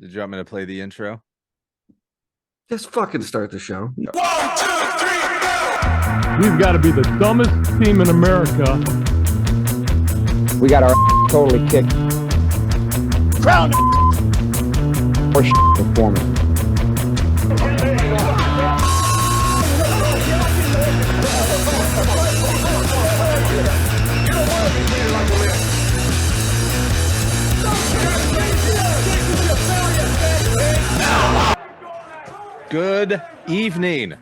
Did you want me to play the intro? Just fucking start the show. 1, 2, 3, go! We've got to be the dumbest team in America. We got our totally kicked. Crown Or performance. Good evening.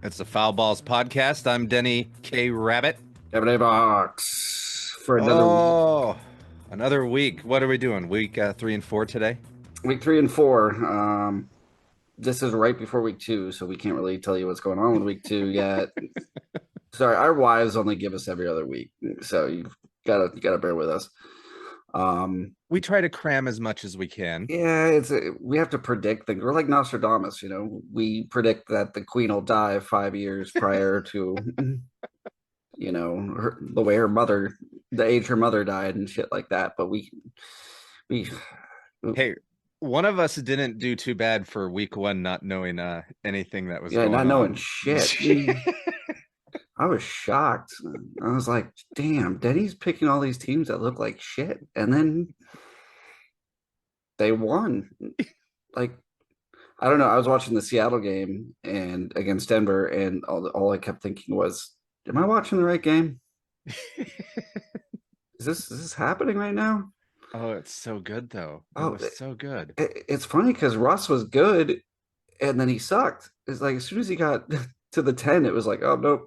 It's the Foul Balls podcast. I'm Denny K. Rabbit. Everyday box for Another week. What are we doing? Week 3 and 4 today? week 3 and 4. This is right before week 2, so we can't really tell you what's going on with week 2 yet. Sorry, our wives only give us every other week, so you gotta bear with us. We try to cram as much as we can. Yeah, we have to predict things. We're like Nostradamus, we predict that the queen will die 5 years prior to, the way the age her mother died and shit like that. But we. Hey, one of us didn't do too bad for week 1, not knowing anything that was going not on. knowing shit. I was shocked. I was like, damn, Denny's picking all these teams that look like shit. And then they won. Like, I don't know. I was watching the Seattle game and against Denver, and all I kept thinking was, am I watching the right game? Is this happening right now? Oh, it's so good, though. It was so good. It's funny because Russ was good, and then he sucked. It's like as soon as he got to the 10, it was like, oh, nope.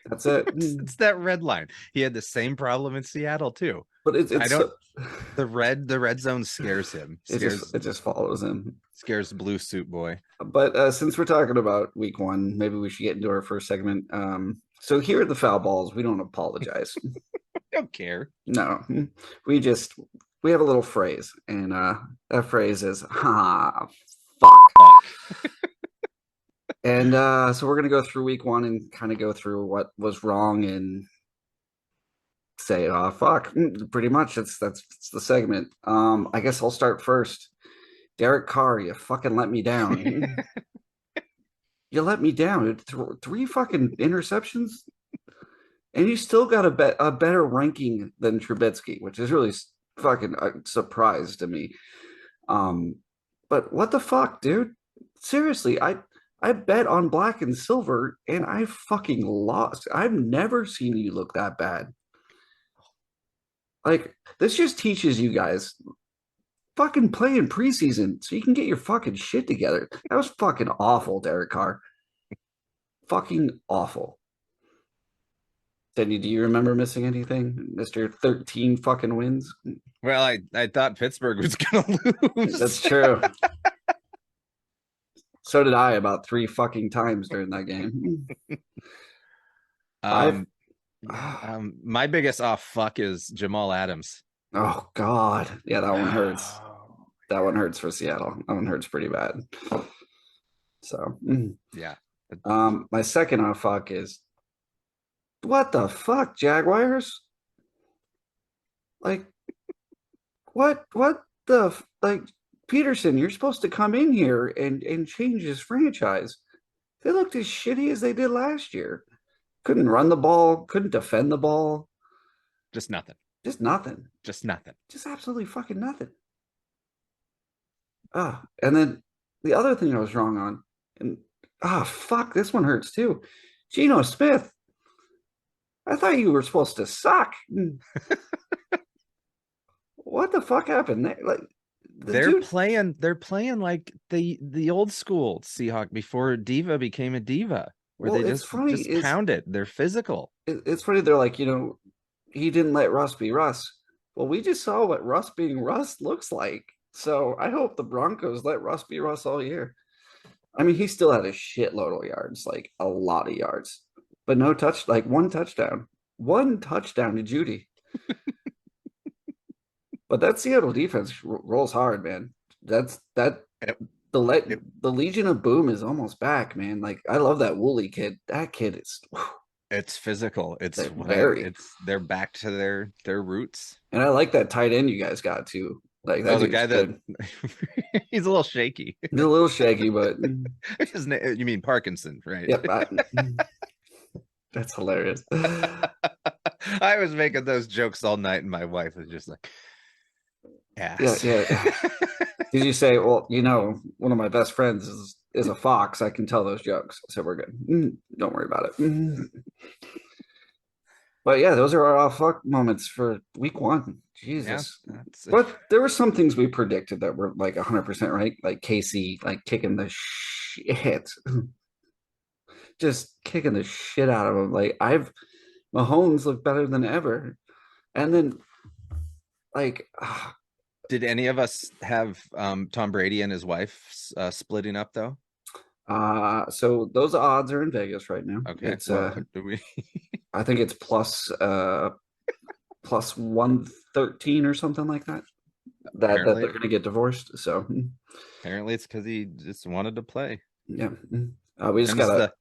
That's it. It's that red line. He had the same problem in Seattle too. But the red zone scares him. It just follows him. Scares blue suit boy. But since we're talking about week 1, maybe we should get into our first segment. So here at the Foul Balls, we don't apologize. Don't care. No, we have a little phrase, and that phrase is fuck. And so we're going to go through week 1 and kind of go through what was wrong and say, fuck. Pretty much that's the segment. I guess I'll start first. Derek Carr, you fucking let me down. You let me down. 3 fucking interceptions, and you still got a better ranking than Trubisky, which is really fucking a surprise to me. But what the fuck, dude? Seriously, I bet on black and silver, and I fucking lost. I've never seen you look that bad. Like, this just teaches you guys, fucking play in preseason so you can get your fucking shit together. That was fucking awful, Derek Carr. Fucking awful. Denny, do you remember missing anything? Mr. 13 fucking wins? Well, I thought Pittsburgh was going to lose. That's true. So did I about 3 fucking times during that game. My biggest fuck is Jamal Adams. Oh God. Yeah, that one hurts. That one hurts for Seattle. That one hurts pretty bad. So yeah. My second fuck is, what the fuck, Jaguars? Like, what the like, Peterson, you're supposed to come in here and change his franchise. They looked as shitty as they did last year. Couldn't run the ball, couldn't defend the ball. Just nothing. Just nothing. Just nothing. Just absolutely fucking nothing. And then the other thing I was wrong on, and fuck, this one hurts too. Geno Smith. I thought you were supposed to suck. What the fuck happened there? Like, they're playing like the old school Seahawk before Diva became a diva, where they just pound it. They're physical. It's funny. They're like, he didn't let Russ be Russ. Well, we just saw what Russ being Russ looks like. So I hope the Broncos let Russ be Russ all year. I mean, he still had a shitload of yards, like a lot of yards, but no touch, like one touchdown to Judy. But that Seattle defense rolls hard, man. The Legion of Boom is almost back, man. Like, I love that Wooly kid. That kid is. It's physical. They're back to their roots. And I like that tight end you guys got too. Like that the guy good. that he's a little shaky. He's a little shaky, but His name, you mean Parkinson, right? yep, that's hilarious. I was making those jokes all night, and my wife was just like, "Ass." Yeah. Did you say, well, one of my best friends is a fox? I can tell those jokes, so we're good. Don't worry about it. But yeah, those are our fuck moments for week 1. Jesus. Yeah, But there were some things we predicted that were like 100% right, like Casey, like kicking the shit, just kicking the shit out of him. Like Mahomes looked better than ever, and then like. Did any of us have Tom Brady and his wife splitting up though? So those odds are in Vegas right now. Okay. It's do we? I think it's plus 113 or something like that. That they're gonna get divorced. So apparently it's because he just wanted to play. Yeah. We just gotta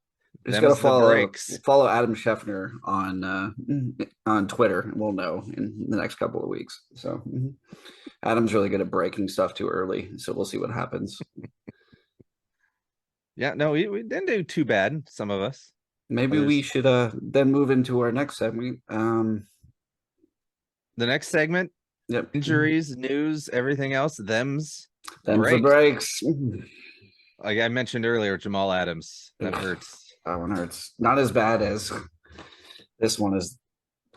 follow Adam Scheffner on Twitter, and we'll know in the next couple of weeks. So Adam's really good at breaking stuff too early, so we'll see what happens. Yeah, no, we didn't do too bad, some of us. Maybe we should then move into our next segment. The next segment, yep. Injuries, news, everything else, them's the breaks. Like I mentioned earlier, Jamal Adams. That hurts. That one hurts. Not as bad as this one is.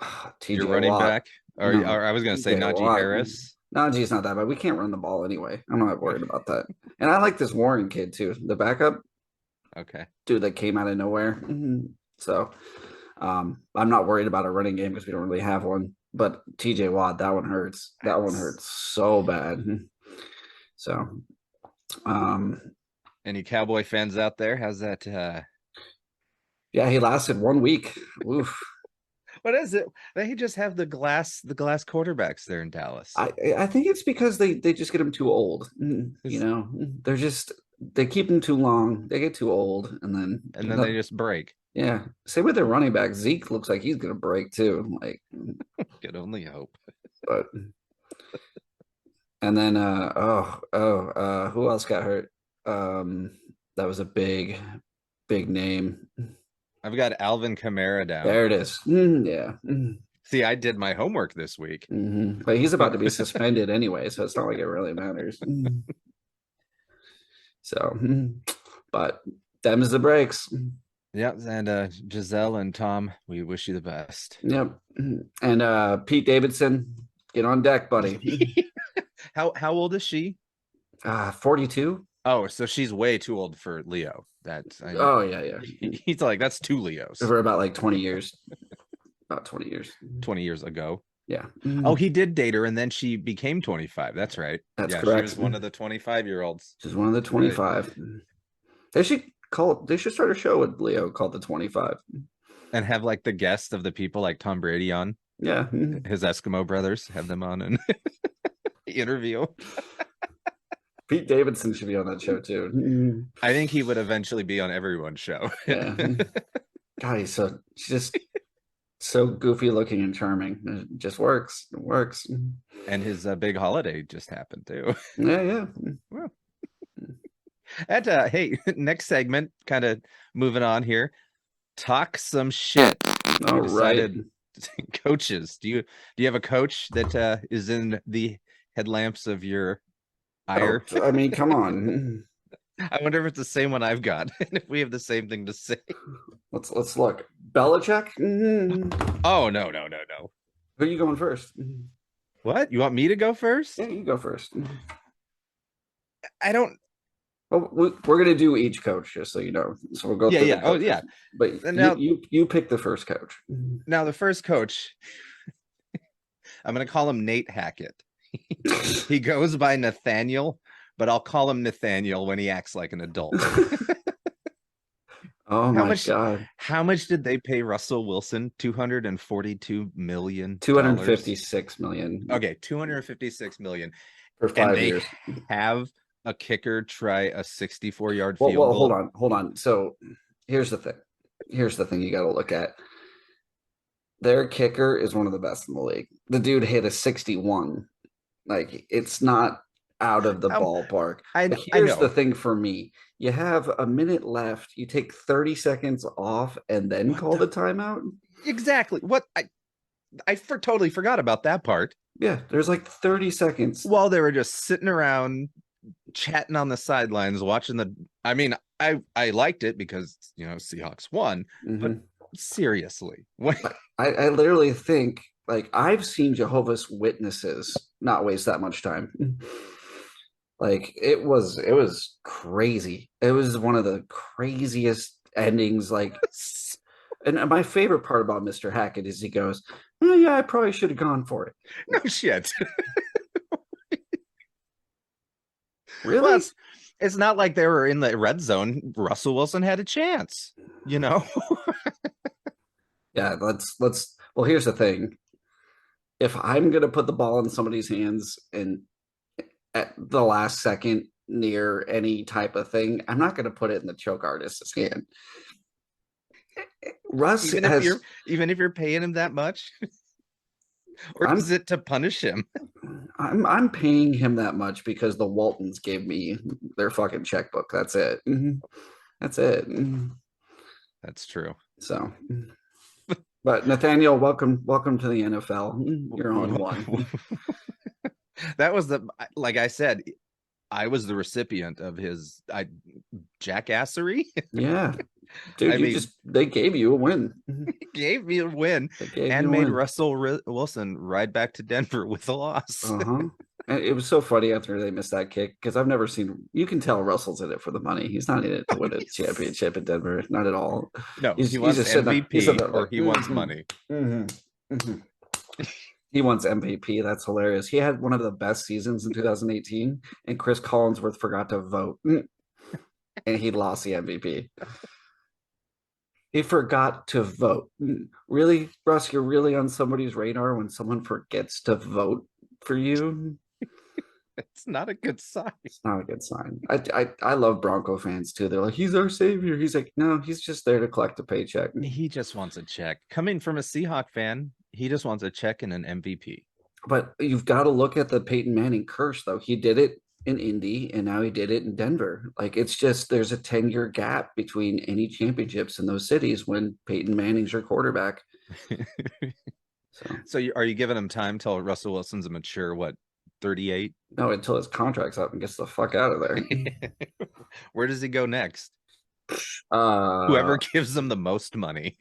TJ Your running Watt. back? Or I was going to say Najee Harris. Najee's not that bad. We can't run the ball anyway. I'm not worried about that. And I like this Warren kid too. The backup. Okay. Dude that came out of nowhere. So I'm not worried about a running game because we don't really have one. But TJ Watt, that one hurts. That one hurts so bad. So any Cowboy fans out there? How's that? Yeah, he lasted 1 week. Oof. What is it? They just have the glass quarterbacks there in Dallas. I think it's because they just get them too old. They keep them too long. They get too old, and then they just break. Yeah. Same with their running back. Zeke looks like he's gonna break too. Like, could only hope. But and then who else got hurt? That was a big name. I've got Alvin Kamara down. There it is. Yeah. See, I did my homework this week. But he's about to be suspended anyway, so it's not like it really matters. So, but them's the breaks. Yeah, and Giselle and Tom, we wish you the best. Yep. And Pete Davidson, get on deck, buddy. How old is she? 42. Oh, so she's way too old for Leo. Yeah. He's like, that's 2 Leos. For about like 20 years. About 20 years. 20 years ago. Yeah. Oh, he did date her, and then she became 25. That's right. That's correct. She was one of the 25-year-olds. She's one of the 25. Right. They should start a show with Leo called the 25. And have like the guest of the people like Tom Brady on. Yeah. His Eskimo brothers, have them on and interview. Pete Davidson should be on that show too. I think he would eventually be on everyone's show. Yeah. God, he's just so goofy looking and charming. It just works. It works. And his big holiday just happened too. Yeah. Well. And hey, next segment, kind of moving on here. Talk some shit. All right. Coaches. Do you have a coach that is in the headlamps of your ire? I mean, come on. I wonder if it's the same one I've got, and if we have the same thing to say. Let's look. Belichick? Oh no. Who are you going first? What? You want me to go first? Yeah, you go first. I don't. Well, we're gonna do each coach, just so you know. So we'll go. Yeah. Oh yeah. But now, you pick the first coach. Now the first coach, I'm gonna call him Nate Hackett. He goes by Nathaniel, but I'll call him Nathaniel when he acts like an adult. Oh my God. How much did they pay Russell Wilson? $242 million. 256 million. Okay, 256 million. For 5 years. Have a kicker try a 64-yard field goal. Well, hold on. So here's the thing you got to look at. Their kicker is one of the best in the league. The dude hit a 61 Like it's not out of the ballpark. I But I here's the know thing for me. You have a minute left, you take 30 seconds off and then What call the- the timeout. exactly what I totally forgot about that part. Yeah, there's like 30 seconds. While they were just sitting around chatting on the sidelines, watching the. I mean, I liked it because Seahawks won, but Mhm. seriously, what? I literally think like I've seen Jehovah's Witnesses not waste that much time. Like it was crazy. It was one of the craziest endings. Like, and my favorite part about Mr. Hackett is he goes, "Oh yeah, I probably should have gone for it." No shit. Really? Well, it's not like they were in the red zone. Russell Wilson had a chance, you know. Yeah, let's well, here's the thing. If I'm gonna put the ball in somebody's hands and at the last second near any type of thing, I'm not gonna put it in the choke artist's hand. Russ Even if you're paying him that much, or I'm is it to punish him? I'm paying him that much because the Waltons gave me their fucking checkbook. That's it. That's it. That's true. So, but Nathaniel, welcome to the NFL. You're on one. That was like I said, I was the recipient of his jackassery. Yeah, dude, I mean, they gave you a win. he gave me a win They gave and you a made win. Russell Wilson ride back to Denver with a loss. Uh-huh. And it was so funny after they missed that kick because I've never seen. You can tell Russell's in it for the money. He's not in it to win a championship at Denver, not at all. No, He's he wants just sitting there- MVP he's sitting there or like, he wants "Mhm, money. mhm, mhm." He wants MVP. That's hilarious. He had one of the best seasons in 2018, and Chris Collinsworth forgot to vote, and he lost the MVP. He forgot to vote. Really, Russ, you're really on somebody's radar when someone forgets to vote for you? It's not a good sign. It's not a good sign. I love Bronco fans too. They're like, he's our savior. He's like, no, he's just there to collect a paycheck. He just wants a check. Coming from a Seahawk fan, he just wants a check and an MVP. But you've got to look at the Peyton Manning curse, though. He did it in Indy, and now he did it in Denver. Like, it's just there's a 10-year gap between any championships in those cities when Peyton Manning's your quarterback. So are you giving him time till Russell Wilson's a mature 38? No, until his contract's up and gets the fuck out of there. Where does he go next? Whoever gives him the most money.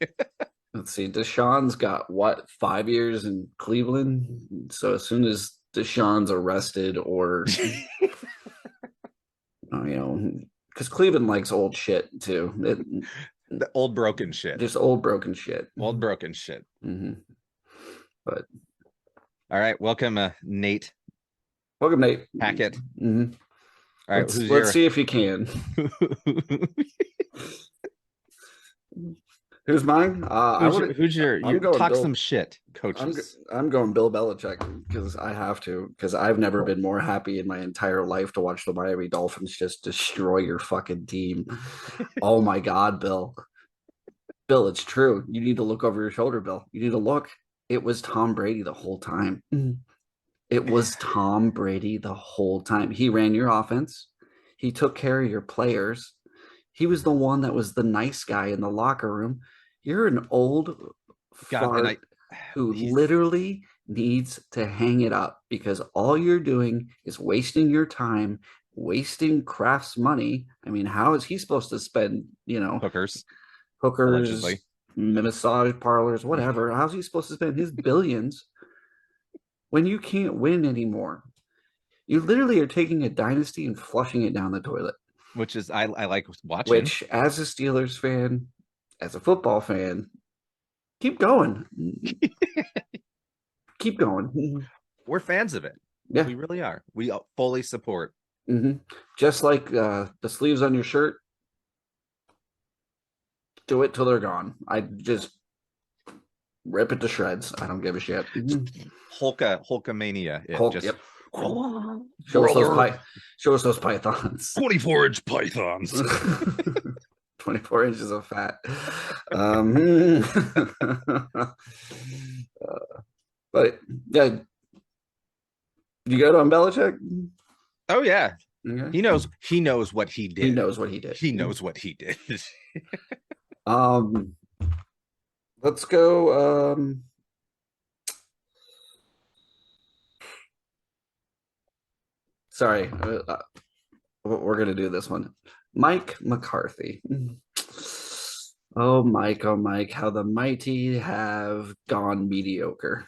Let's see. Deshaun's got what, 5 years in Cleveland? So as soon as Deshaun's arrested or because Cleveland likes old shit too. The old broken shit. Just old broken shit. Old broken shit. But all right, welcome, Nate. Welcome, Nate. Hackett. All right, let's see if you can. Who's mine? Who's your you talk Bill, some shit, coaches. I'm going Bill Belichick because I have to, because I've never been more happy in my entire life to watch the Miami Dolphins just destroy your fucking team. Oh my God, Bill. Bill, it's true. You need to look over your shoulder, Bill. You need to look. It was Tom Brady the whole time. It was Tom Brady the whole time. He ran your offense. He took care of your players. He was the one that was the nice guy in the locker room. You're an old fart who literally needs to hang it up because all you're doing is wasting your time, wasting Kraft's money. I mean, how is he supposed to spend, hookers, allegedly, massage parlors, whatever? How's he supposed to spend his billions when you can't win anymore? You literally are taking a dynasty and flushing it down the toilet. Which is I like watching. Which, as a Steelers fan, as a football fan, keep going. Keep going. We're fans of it. Yeah, we really are. We fully support. Just like the sleeves on your shirt, do it till they're gone. I just rip it to shreds. I don't give a shit. Hulkamania. Yep. Show us those pythons. 24-inch pythons. 24 inches of fat. But yeah, You go on Belichick? Oh yeah, Okay. he knows what he did. He knows what he did. He knows what he did. Um, let's go. Sorry, we're gonna do this one. Mike McCarthy. Oh, Mike, how the mighty have gone mediocre.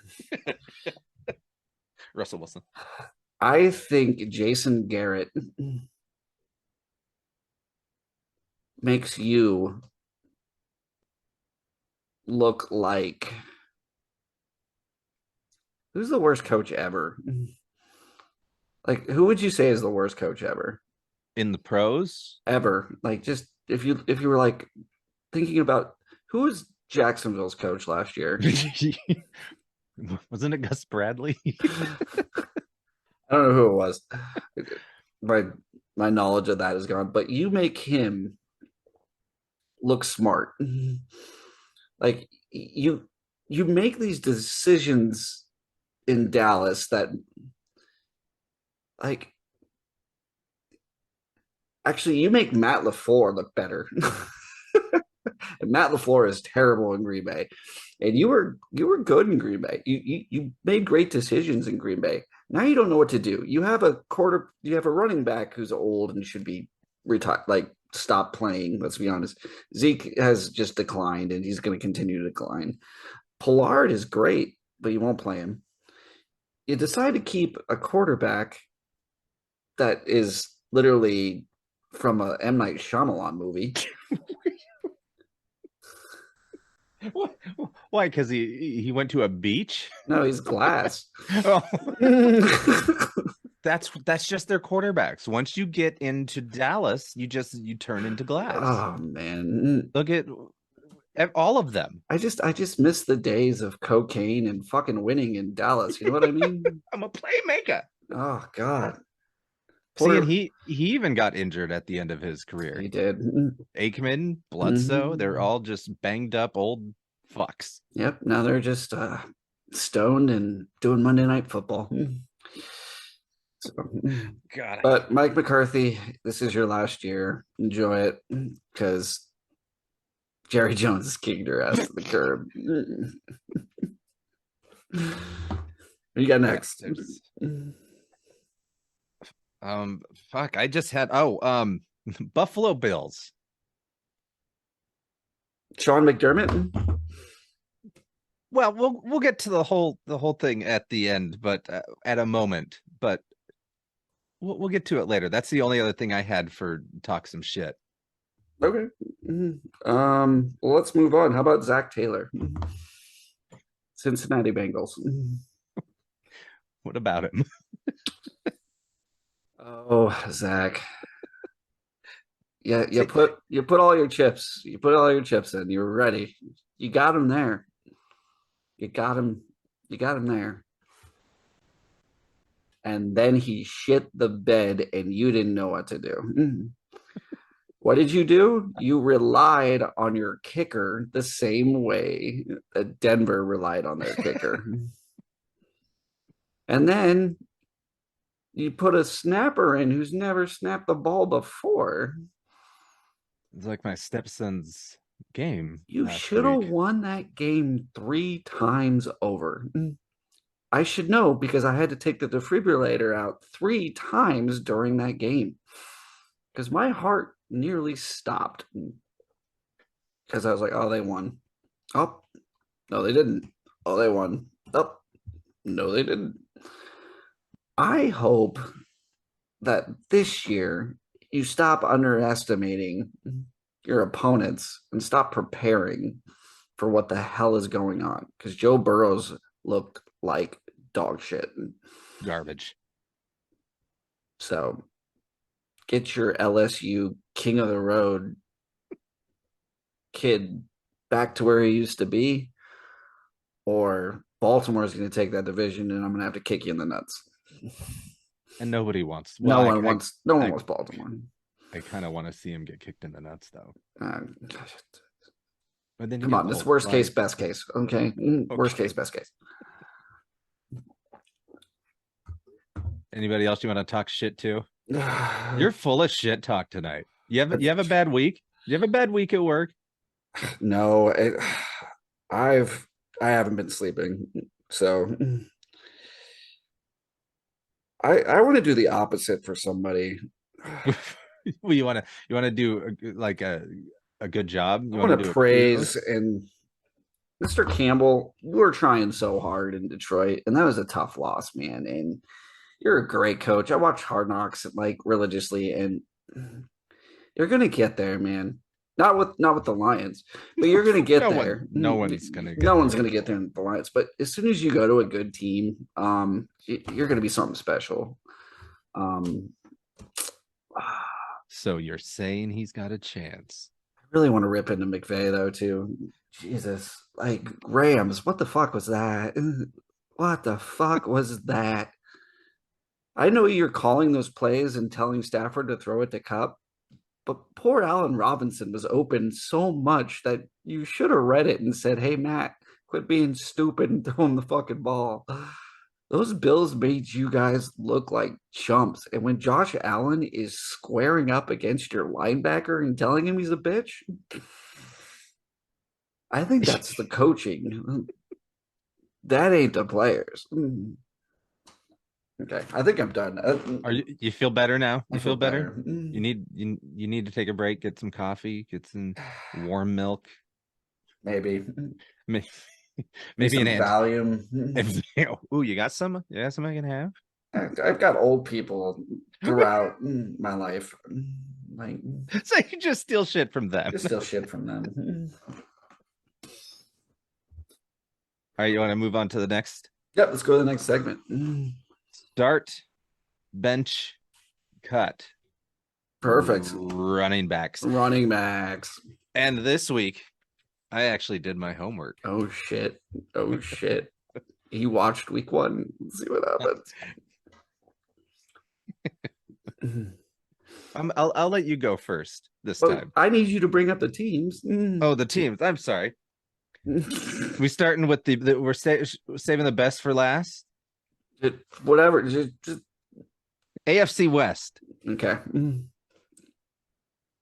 Russell Wilson. I think Jason Garrett makes you look like who's the worst coach ever? Like, who would you say is the worst coach ever? In the pros? Ever? Like, just if you were like thinking about who was Jacksonville's coach last year? Wasn't it Gus Bradley? I don't know who it was. My knowledge of that is gone. But you make him look smart. Like you make these decisions in Dallas that like actually you make Matt LaFleur look better. And Matt LaFleur is terrible in Green Bay. And you were good in Green Bay. You made great decisions in Green Bay. Now you don't know what to do. You have a running back who's old and should be retired, like stop playing. Let's be honest. Zeke has just declined and he's going to continue to decline. Pollard is great, but you won't play him. You decide to keep a quarterback that is literally from a M. Night Shyamalan movie. Why? Because he went to a beach? No, he's glass. Oh. That's just their quarterbacks. Once you get into Dallas, you turn into glass. Oh man. Look at all of them. I just miss the days of cocaine and fucking winning in Dallas. You know what I mean? I'm a playmaker. Oh God. See, and he even got injured at the end of his career. He did. Aikman, Bledsoe, they're all just banged up old fucks. Yep. Now they're just stoned and doing Monday Night Football. So, God. but Mike McCarthy, this is your last year. Enjoy it because Jerry Jones is kicking your ass to the curb. What you got next? Fuck, I just had Buffalo Bills. Sean McDermott. Well, we'll get to the whole thing at the end, but at a moment. But we'll get to it later. That's the only other thing I had for talk some shit. Okay. Well, let's move on. How about Zach Taylor? Cincinnati Bengals. What about him? Oh, Zach. Yeah, you put all your chips. You put all your chips in. You were ready. You got him there. You got him there. And then he shit the bed and you didn't know what to do. What did you do? You relied on your kicker the same way that Denver relied on their kicker. And then you put a snapper in who's never snapped the ball before. It's like my stepson's game. You should have won that game 3 times over. I should know because I had to take the defibrillator out 3 times during that game. Because my heart nearly stopped. Because I was like, oh, they won. Oh, no, they didn't. Oh, they won. Oh, no, they didn't. I hope that this year you stop underestimating your opponents and stop preparing for what the hell is going on. Because Joe Burrow's looked like dog shit. Garbage. So get your LSU king of the road kid back to where he used to be, or Baltimore is going to take that division and I'm going to have to kick you in the nuts. And nobody wants. No one wants Baltimore. I kind of want to see him get kicked in the nuts, though. But then Come on, this worst case, best case. Okay, worst case, best case. Anybody else you want to talk shit to? You're full of shit talk tonight. You have a bad week? You have a bad week at work? No, I haven't been sleeping, so I want to do the opposite for somebody. Well, you want to do like a good job? You I want want to to do a praise kudos? and Mr. Campbell, you were trying so hard in Detroit, and that was a tough loss, man. And you're a great coach. I watch Hard Knocks like religiously, and you're gonna get there, man. Not with the Lions, but you're gonna get there. No one's gonna get No one's there. gonna get there in the Lions. But as soon as you go to a good team, you're gonna be something special. Um, I So you're saying he's got a chance? really want to rip into McVay though too. Jesus, like Rams, what the fuck was that? What the fuck was that? I know you're calling those plays and telling Stafford to throw it to Cup, but poor Allen Robinson was open so much that you should have read it and said, "Hey Matt, quit being stupid and throw him the fucking ball." Those Bills made you guys look like chumps. And when Josh Allen is squaring up against your linebacker and telling him he's a bitch, I think that's the coaching. That ain't the players. Okay, I think I'm done. Are you feel better now? I You feel better? Mm. You need to take a break, get some coffee, get some warm milk, Maybe. maybe Maybe an some Valium. Ooh, you got some? Yeah, some I can have. I've got old people throughout my life. Like, So you just steal shit from them. just still shit from them. All right, you want to move on to the next? Yep, let's go to the next segment. Start, bench, cut. Perfect. Running backs. Running backs. And this week, I actually did my homework. Oh shit. Oh shit. He watched week 1. Let's see what happens. I'll let you go first this Well, time. I need you to bring up the teams. Oh, the teams. I'm sorry. We starting with we're saving the best for last. Whatever. Just AFC West. okay.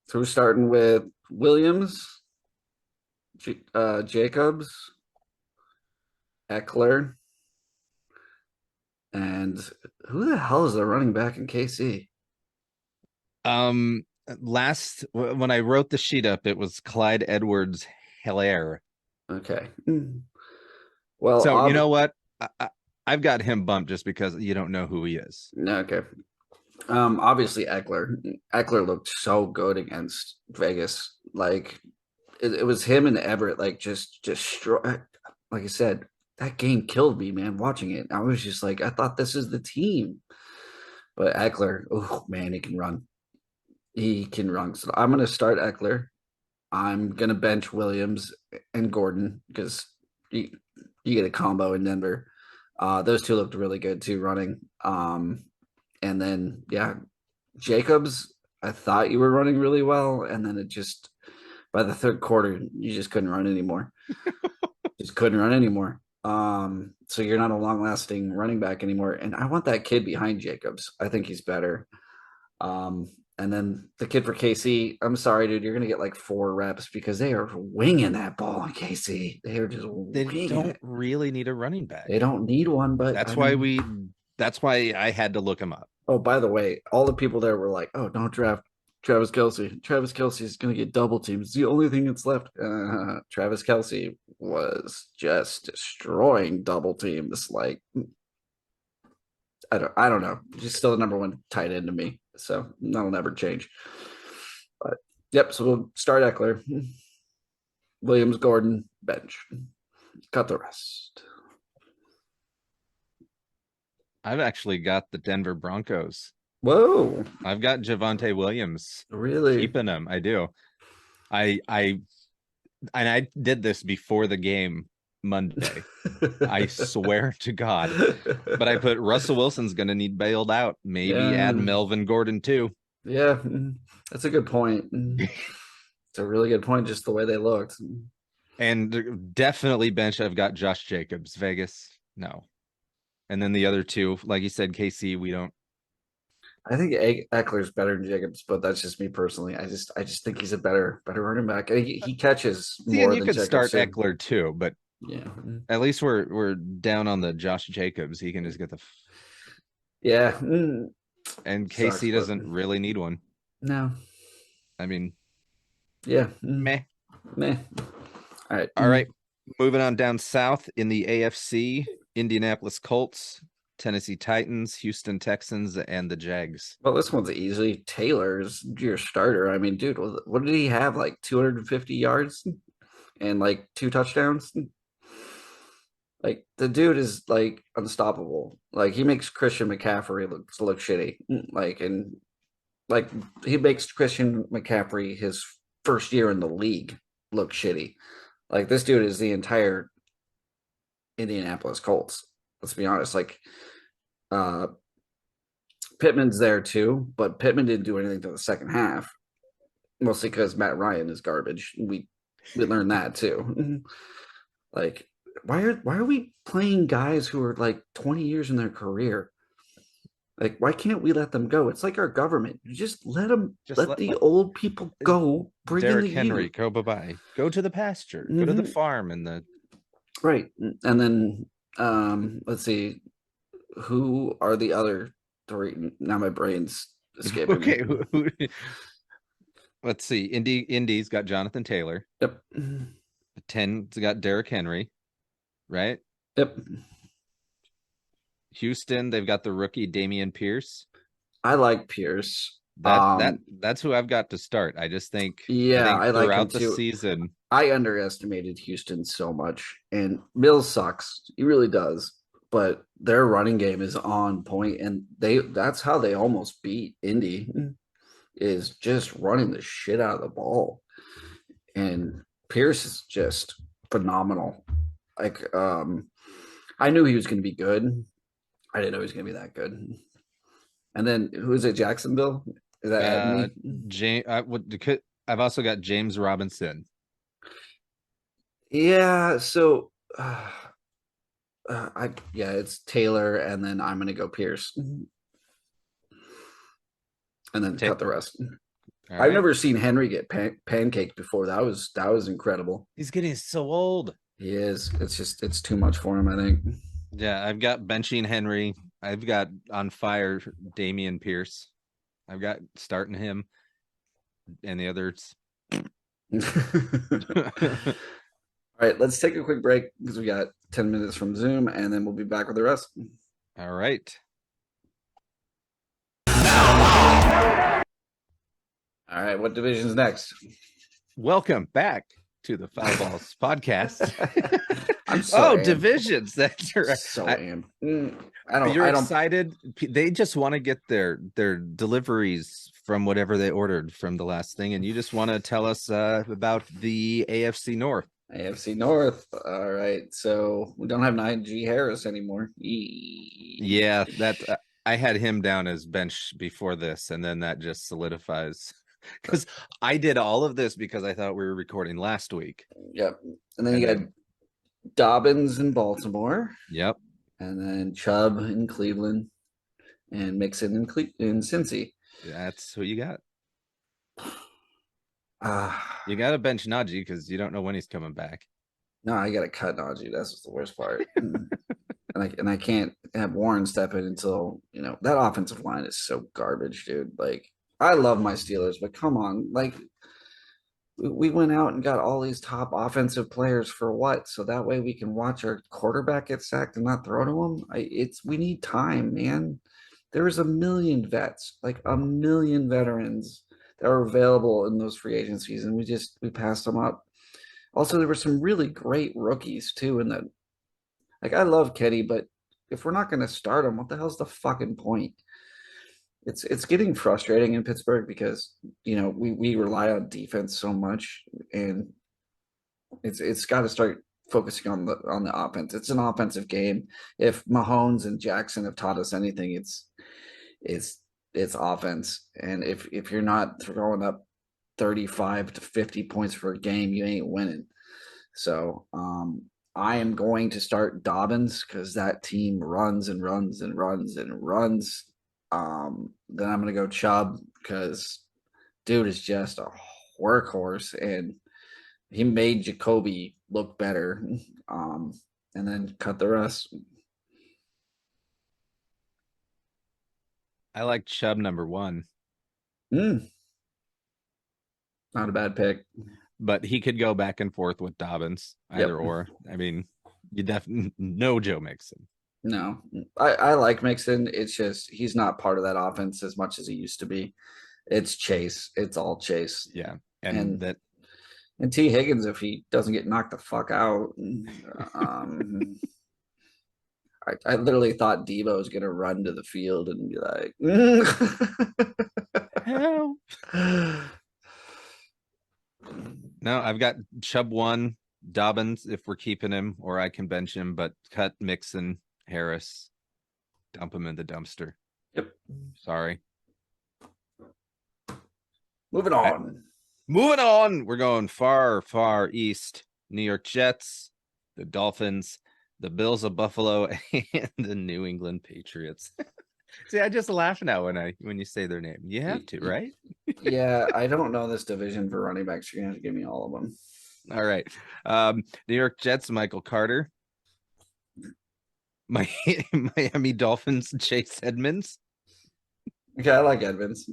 So we're starting with Williams, Jacobs, Eckler, and who the hell is the running back in KC? Last when I wrote the sheet up, it was Clyde Edwards-Helaire. Okay. Well, So you know what? I've got him bumped just because you don't know who he is. okay. Obviously Eckler. Eckler looked so good against Vegas. Like it was him and Everett. Like just like I said, that game killed me, man. Watching it, I was just like, I thought this is the team. But Eckler, oh man, he can run. He can run. So I'm gonna start Eckler. I'm gonna bench Williams and Gordon because you get a combo in Denver. Those two looked really good too, running. And then yeah, Jacobs, I thought you were running really well, and then it just by the third quarter, you just couldn't run anymore. Just couldn't run anymore. So you're not a long-lasting running back anymore. And I want that kid behind Jacobs. I think he's better. And then the kid for KC, I'm sorry, dude, you're gonna get like 4 reps because they are winging that ball in KC. They are just They winging don't it. really need a running back. They don't need one, but That's I why mean- that's why I had to look him up. Oh, by the way, all the people there were like, "Oh, don't draft Travis Kelce. Travis Kelce is going to get double teamed. It's the only thing that's left." Travis Kelce was just destroying double teams. Like, I don't know. He's still the number 1 tight end to me, so that'll never change. But yep. So we'll start Eckler, Williams, Gordon, bench, cut the rest. I've actually got the Denver Broncos. Whoa! I've got Javonte Williams. Really? Keeping him. I do. I did this before the game Monday. I swear to God. But I put Russell Wilson's going to need bailed out. Maybe add Melvin Gordon too. Yeah, that's a good point. It's a really good point, just the way they looked. And definitely bench. I've got Josh Jacobs. Vegas, no. And then the other two, like you said, KC, we don't I think Eckler's better than Jacobs, but that's just me personally. I just think he's a better running back. He catches See, and more you than could Jacobs start too. Eckler too, but Yeah. at least we're down on the Josh Jacobs. He can just get the Yeah. and Sucks, KC but doesn't really need one. no. I mean, Yeah. meh. Meh. All right. All right, moving on down south in the AFC, Indianapolis Colts, Tennessee Titans, Houston Texans, and the Jags. Well, this one's easy. Taylor's your starter. I mean, dude, what did he have? Like 250 yards and like 2 touchdowns? Like the dude is like unstoppable. Like he makes Christian McCaffrey look shitty. Like he makes Christian McCaffrey his first year in the league look shitty. Like this dude is the entire Indianapolis Colts. Let's be honest. Like uh Pittman's there too, but Pittman didn't do anything to the second half, mostly because Matt Ryan is garbage. We learned that too. Like why are we playing guys who are like 20 years in their career? Like, why can't we let them go? It's like our government. You just let them let the old people go. Bring in Derrick the Henry, youth. go bye-bye. Go to the pasture. Go to the farm and the Right. And then let's see, who are the other three? Now my brain's escaping okay. me. Let's see. Indy's got Jonathan Taylor. Yep. 10's got Derrick Henry, right? Yep. Houston, they've got the rookie Damian Pierce. I like Pierce. That's who I've got to start. I just think Yeah, I like him throughout the too. season. I underestimated Houston so much, and Mills sucks. He really does. But their running game is on point, and that's how they almost beat Indy, is just running the shit out of the ball. And Pierce is just phenomenal. Like I knew he was gonna be good. I didn't know he was gonna be that good. And then who is it? Jacksonville? Is that James? I've also got James Robinson. Yeah. So, it's Taylor, and then I'm gonna go Pierce, and then cut the rest. I've never seen Henry get pancaked before. That was incredible. He's getting so old. He is. It's too much for him, I think. Yeah, I've got benching Henry. I've got on fire Damian Pierce. I've got starting him and the others. All right, let's take a quick break because we got 10 minutes from Zoom, and then we'll be back with the rest. All right. All right, what division's next? Welcome back to the Foul Balls podcast. I'm so divisions. That's right. So I don't. You're excited. They just want to get their deliveries from whatever they ordered from the last thing, and you just want to tell us about the AFC North. AFC North. All right, so we don't have Najee Harris anymore. Yeah, that I had him down as bench before this, and then that just solidifies. Because I did all of this because I thought we were recording last week. Yep. And then you got Dobbins in Baltimore. Yep. And then Chubb in Cleveland and Mixon in Cincy. That's who you got. Ah, You got to bench Najee because you don't know when he's coming back. no, I got to cut Najee. That's the worst part. and I can't have Warren step in until, that offensive line is so garbage, dude. Like, I love my Steelers, but come on, like we went out and got all these top offensive players for what? So that way we can watch our quarterback get sacked and not throw to him. We need time, man. There was a million vets, like a million veterans that were available in those free agencies, and we passed them up. Also, there were some really great rookies too. In that, like, I love Kenny, but if we're not going to start him, what the hell's the fucking point? It's getting frustrating in Pittsburgh because we rely on defense so much, and it's got to start focusing on the offense. It's an offensive game. If Mahomes and Jackson have taught us anything, it's offense. And if you're not throwing up 35 to 50 points per game, you ain't winning. So I am going to start Dobbins because that team runs and runs and runs and runs. Then I'm gonna go Chubb because dude is just a workhorse, and he made Jacoby look better. And then cut the rest. I like Chubb #1, Mm, not a bad pick. but he could go back and forth with Dobbins, either Yep. or. I mean, you definitely no Joe Mixon. No, I like Mixon. It's just he's not part of that offense as much as he used to be. It's Chase. It's all Chase. Yeah, And that And T. Higgins, if he doesn't get knocked the fuck out, I literally thought Debo was gonna run to the field and be like, help. No, I've got Chubb 1, Dobbins if we're keeping him, or I can bench him, but cut Mixon, Harris, dump him in the dumpster. Yep. Sorry. Moving on. Moving on, we're going far, far east. New York Jets, the Dolphins, the Bills of Buffalo, and the New England Patriots. See, I just laugh now when you say their name. You have to, right? Yeah, I don't know this division for running backs. You're gonna have to give me all of them. All right. New York Jets, Michael Carter. Miami Dolphins, Chase Edmonds. Okay, I like Edmonds.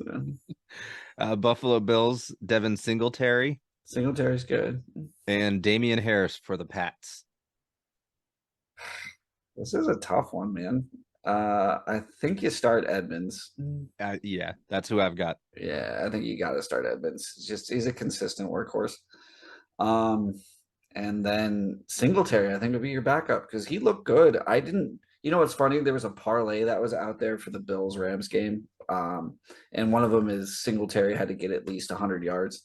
Buffalo Bills, Devin Singletary, Singletary's good. and Damian Harris for the Pats. This is a tough one, man. I think you start Edmonds. Yeah, that's who I've got. Yeah, I think you got to start Edmonds. It's just he's a consistent workhorse. And then Singletary, I think would be your backup because he looked good. I didn't. You know what's funny? There was a parlay that was out there for the Bills Rams game, and one of them is Singletary had to get at least 100 yards,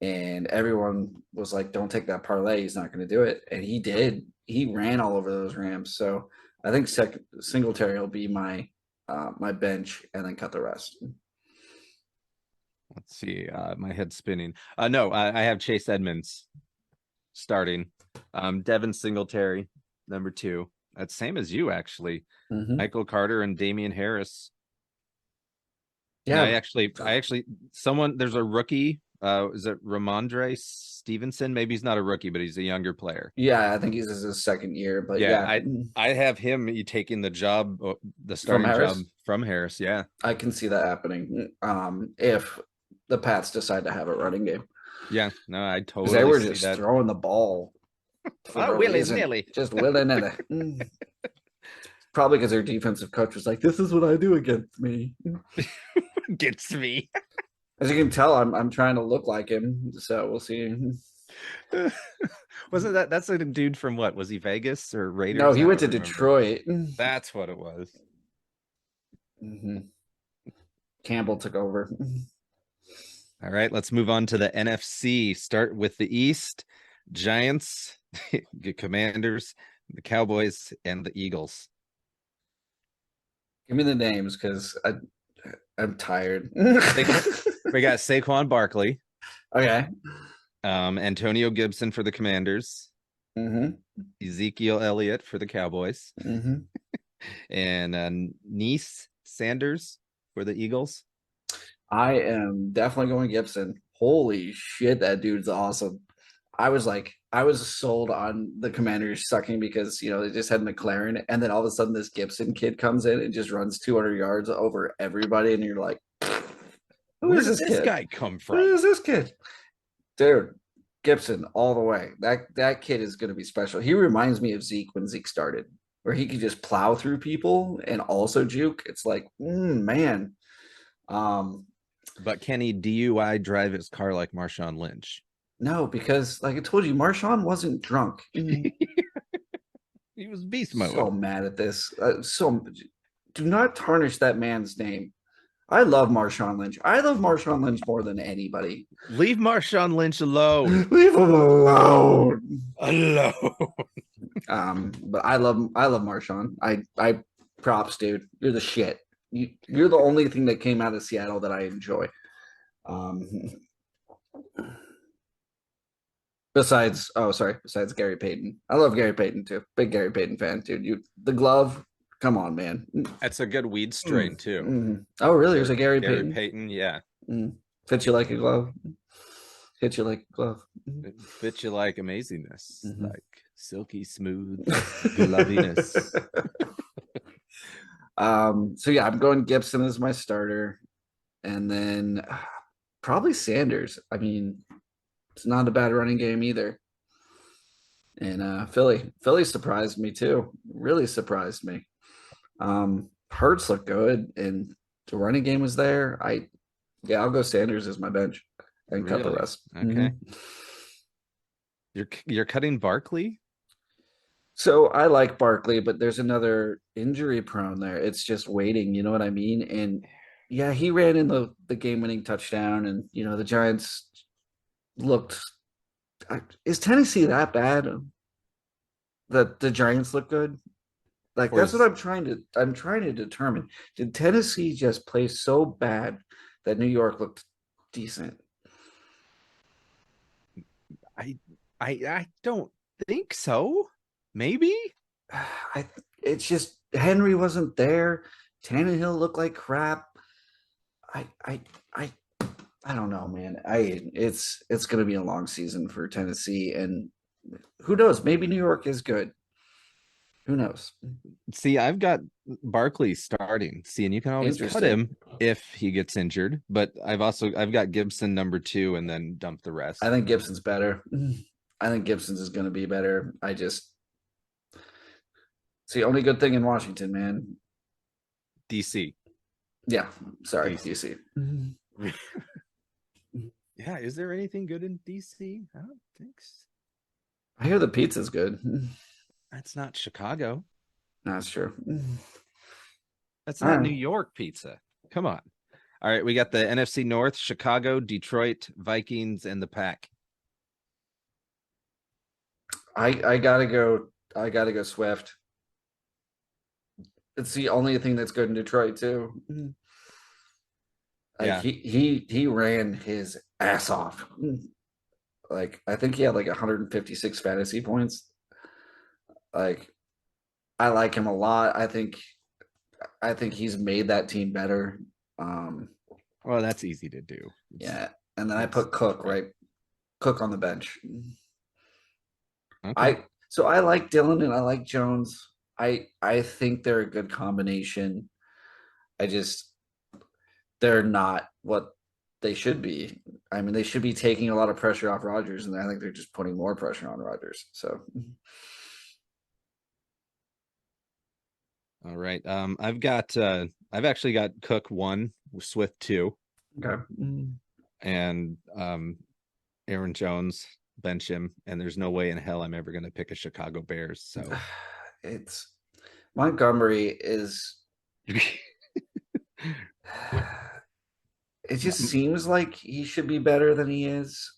and everyone was like, "Don't take that parlay. He's not going to do it," and he did. He ran all over those Rams. So I think Singletary will be my my bench, and then cut the rest. Let's see. My head's spinning. No, I have Chase Edmonds starting. Devin Singletary, #2. That's same as you, actually. Mhm. Michael Carter and Damian Harris. Yeah, I actually, there's a rookie. Is it Ramondre Stevenson? Maybe he's not a rookie, but he's a younger player. yeah. I think he's in his second year, but Yeah, yeah, I have him taking the job, the starting Harris? job from Harris. Yeah. I can see that happening. If the Pats decide to have a running game. Yeah. No, I Because totally they were see just that. throwing the ball. for no reason. willy-nilly. Just willy-nilly. Probably because their defensive coach was like, "This is what I do against me." Gets me. As you can tell, I'm trying to look like him, so we'll see. Wasn't that's a dude from what? Was he Vegas or Raiders? No, he I went to don't remember. Detroit. That's what it was. Mhm. Campbell took over. All right, let's move on to the NFC. Start with the East. Giants, the Commanders, the Cowboys, and the Eagles. Give me the names because I'm tired. We got Saquon Barkley, Okay. Antonio Gibson for the Commanders, Mm-hmm. Ezekiel Elliott for the Cowboys, Mm-hmm. and Nice Sanders for the Eagles. I am definitely going Gibson. Holy shit, that dude's awesome. I was sold on the Commanders sucking because they just had McLaren, and then all of a sudden this Gibson kid comes in and just runs 200 yards over everybody, and you're like, who Where is does this this kid? guy come Who from? is this kid? Dude, Gibson all the way. That kid is going to be special. He reminds me of Zeke when Zeke started, where he could just plow through people and also juke. It's like, man. But can he DUI drive his car like Marshawn Lynch? No, because like I told you, Marshawn wasn't drunk. He was beast mode. So mad at this. Do not tarnish that man's name. I love Marshawn Lynch. I love Marshawn Lynch more than anybody. Leave Marshawn Lynch alone. Leave him alone. Alone. But I love Marshawn. I props, dude. You're the shit. You're the only thing that came out of Seattle that I enjoy. Besides Gary Payton. I love Gary Payton too. Big Gary Payton fan, dude. The glove, Come on, man. That's a good weed strain too. Oh, really? There's a Gary Gary Payton. Payton, yeah. Fits you like a glove. Hit you like a glove. It fits you like amazingness, Mhm. like silky smooth gloviness. So yeah, I'm going Gibson as my starter, and then probably Sanders. I mean, it's not a bad running game either. And Philly surprised me too. Really surprised me. Hurts looked good, and the running game was there. I'll go Sanders as my bench and cut the Really? rest. Okay. You're cutting Barkley? So I like Barkley, but there's another injury prone there. It's just waiting, you know what I mean? And yeah, he ran in the game-winning touchdown, and the Giants looked. Is Tennessee that bad? That the Giants look good? Like Or that's what is- I'm trying to determine. Did Tennessee just play so bad that New York looked decent? I don't think so. Maybe. It's just Henry wasn't there. Tannehill looked like crap. I I I I don't know, man. It's gonna be a long season for Tennessee, and who knows? Maybe New York is good. Who knows? See, I've got Barkley starting. See, and you can always cut Interesting. him if he gets injured. But I've got Gibson number 2 and then dump the rest. I think Gibson's better. I think Gibson's is gonna be better. It's the only good thing in Washington, man. DC. Yeah, sorry, DC. DC. Yeah, is there anything good in DC? I don't think so. I hear the pizza's good. That's not Chicago. That's true. That's All not right. New York pizza. Come on. All right, we got the NFC North, Chicago, Detroit, Vikings, and the Pack. I gotta go Swift. It's the only thing that's good in Detroit too. Like Yeah. he ran his ass off. Like I think he had like 156 fantasy points. Like I like him a lot. I think he's made that team better. Well, that's easy to do. Yeah. And then I put Cook Cook on the bench. Okay. I like Dylan and I like Jones. I think they're a good combination. They're not what they should be. I mean, they should be taking a lot of pressure off Rodgers, and I think they're just putting more pressure on Rodgers. So All right. I've actually got Cook 1, Swift 2, okay. and Aaron Jones, bench him, and there's no way in hell I'm ever gonna pick a Chicago Bears. So It's Montgomery is it just seems like he should be better than he is.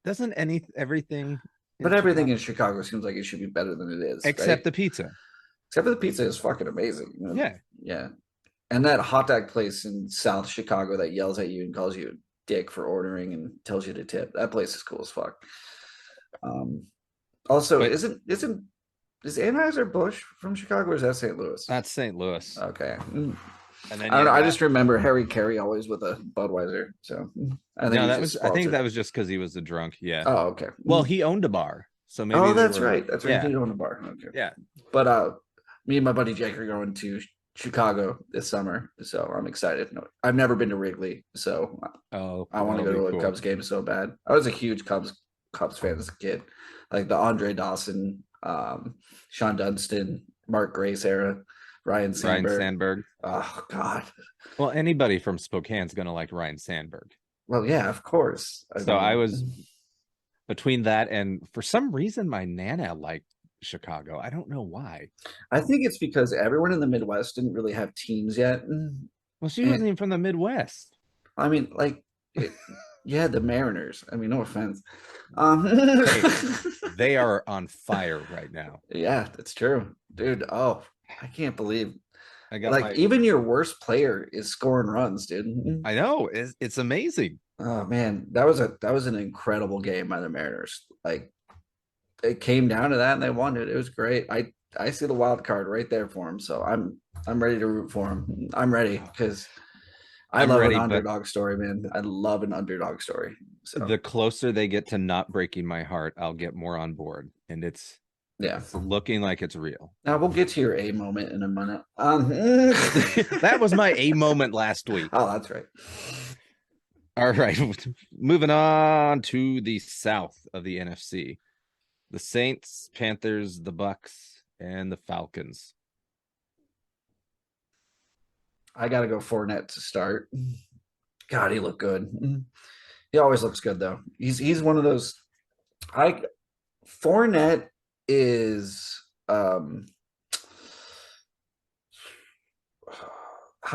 doesn't everything But everything in Chicago seems like it should be better than it is. except right? the pizza. Except for the pizza is fucking amazing. Yeah. Yeah. And that hot dog place in South Chicago that yells at you and calls you a dick for ordering and tells you to tip. That place is cool as fuck. Also, But- is Anheuser-Busch from Chicago or is that St. Louis? That's St. Louis. Okay. And then I don't know. I you just remember Harry Carey always with a Budweiser. So I think no, he's that just was I think sponsored. that was just because he was a drunk. Yeah. Oh, okay. Well, he owned a bar, so maybe. Oh, they that's were- right. That's right. Yeah. He did own a bar. Okay. Yeah. But me and my buddy Jake are going to Chicago this summer, so I'm excited. No, I've never been to Wrigley, so Oh, I want to go that'll to be a cool. Cubs game so bad. I was a huge Cubs fan as a kid, like the Andre Dawson, Sean Dunston, Mark Grace era, Ryan Ryan Sandberg. Sandberg. Oh God. Well, anybody from Spokane's gonna like Ryan Sandberg. Well, yeah, of course. So I was between that and for some reason my Nana liked Chicago. I don't know why. I think it's because everyone in the Midwest didn't really have teams yet. Well, she wasn't even from the Midwest. I mean, like, you had the Mariners. I mean, no offense. They are on fire right now. Yeah, that's true, dude. Oh, I can't believe I got like even your worst player is scoring runs, dude. I know it's amazing. Oh man, that was an incredible game by the Mariners. Like it came down to that and they won it. It was great. I see the wild card right there for him. So I'm ready to root for him. I'm ready because I I'm love an ready, but underdog story, man. I love an underdog story. So the closer they get to not breaking my heart, I'll get more on board. And yeah. it's looking like it's real. Now we'll get to your A moment in a minute. That was my A moment last week. Oh, that's right. All right. Moving on to the south of the NFC. The Saints, Panthers, the Bucks, and the Falcons. I gotta go Fournette to start. God, he looked good. He always looks good though. He's one of those. Fournette is how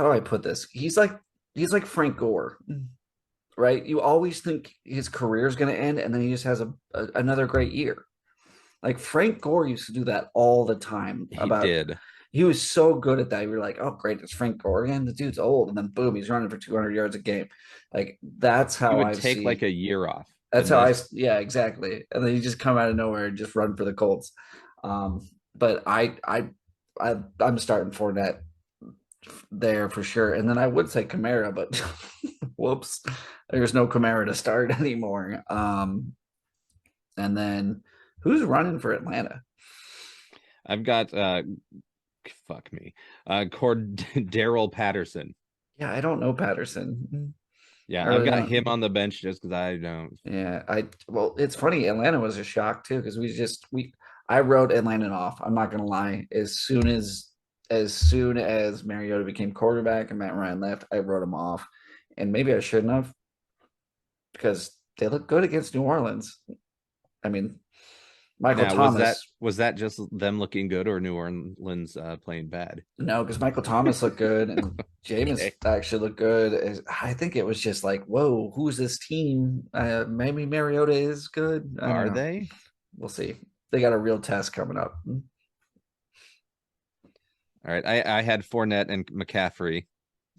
do I put this? He's like Frank Gore, right? You always think his career is going to end, and then he just has another great year. Like Frank Gore used to do that all the time. He did. He was so good at that. You were like, oh, great, it's Frank Gore again. The dude's old, and then boom, he's running for 200 yards a game. Like that's He how would I take see. like a year off. That's and how then- yeah, exactly. And then you just come out of nowhere and just run for the Colts. But I'm starting Fournette there for sure. And then I would say Kamara, but whoops, there's no Kamara to start anymore. And then who's running for Atlanta? I've got fuck me. Daryl Patterson. Yeah, I don't know Patterson. Yeah, I really I've got don't. him on the bench just because I don't. Yeah, well, it's funny. Atlanta was a shock too because I wrote Atlanta off. I'm not gonna lie. As Mariota became quarterback and Matt Ryan left, I wrote him off, and maybe I shouldn't have because they look good against New Orleans. I mean, Michael Now, Thomas. was that just them looking good or New Orleans playing bad? No, because Michael Thomas looked good and Jameis Okay. actually looked good. I think it was just like, whoa, who's this team? Maybe Mariota is good. I don't Are know. they? We'll see. They got a real test coming up. All right. I had Fournette and McCaffrey,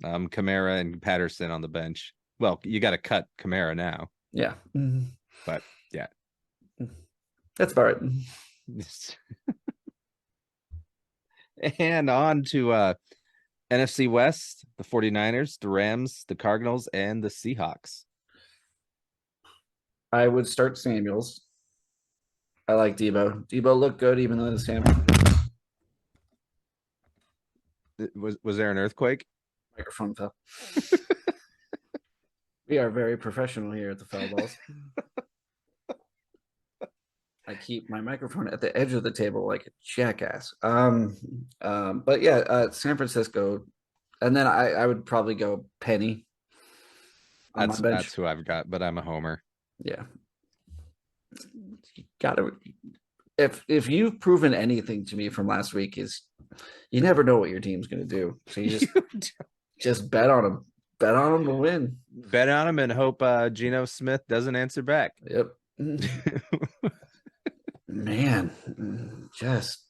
Kamara and Patterson on the bench. Well, you got to cut Kamara now, Yeah. but yeah. That's about right. And on to NFC West, the 49ers, the Rams, the Cardinals, and the Seahawks. I would start Samuels. I like Debo. Debo looked good even though the Samuels Was there an earthquake? microphone fell. We are very professional here at the Foul Balls. I keep my microphone at the edge of the table like a jackass. But yeah, San Francisco, and then I would probably go Penny on my bench. That's who I've got, but I'm a homer. Yeah, gotta. If you've proven anything to me from last week is you never know what your team's gonna do, so you just bet on them. Bet on them to win. Bet on him and hope Geno Smith doesn't answer back. Yep. Man, just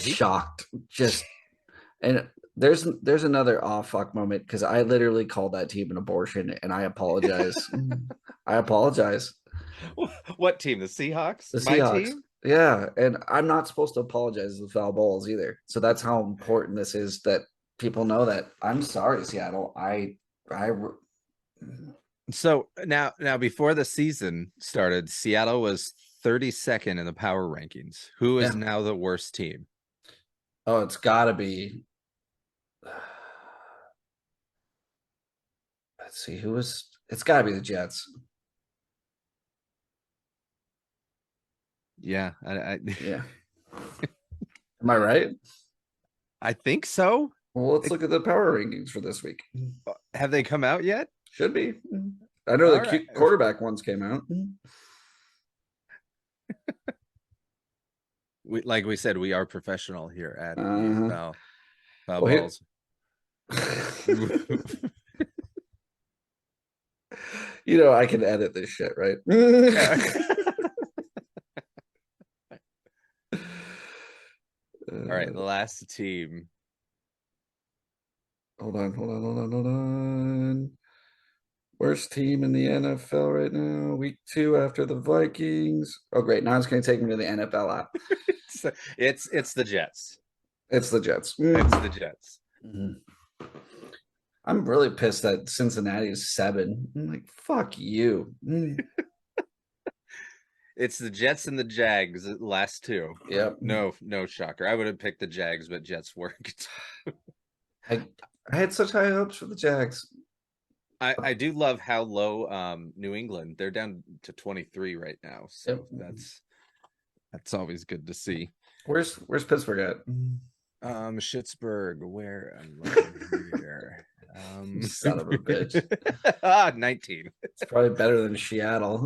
shocked. And there's another fuck moment because I literally called that team an abortion and I apologize. I apologize. What team? The Seahawks? The My Seahawks. team? Yeah, and I'm not supposed to apologize to the foul balls either. So that's how important this is that people know that I'm sorry, Seattle. So now before the season started, Seattle was 32nd in the power rankings. Who is now the worst team? Oh, it's gotta be. Let's see who was. It's gotta be the Jets. Yeah, Yeah. Am I right? I think so. Well, let's look at the power rankings for this week. Have they come out yet? Should be. I know the All right. quarterback ones came out. Like we said, we are professional here at Uh-huh. Foul Well, Balls. You know, I can edit this shit, right? All right, the last team. Hold on. Worst team in the NFL right now. Week 2 after the Vikings. Oh, great. Now it's going to take me to the NFL app. It's the Jets. It's the Jets. It's the Jets. Mhm. I'm really pissed that Cincinnati is 7. I'm like, fuck you. It's the Jets and the Jags, last two. Yep. No shocker. I would have picked the Jags, but Jets worked. I had such high hopes for the Jags. I do love how low New England. They're down to 23 right now. So Yep. that's always good to see. Where's Pittsburgh at? Schittsburg, where I'm looking here. Son of a bitch. 19. It's probably better than Seattle.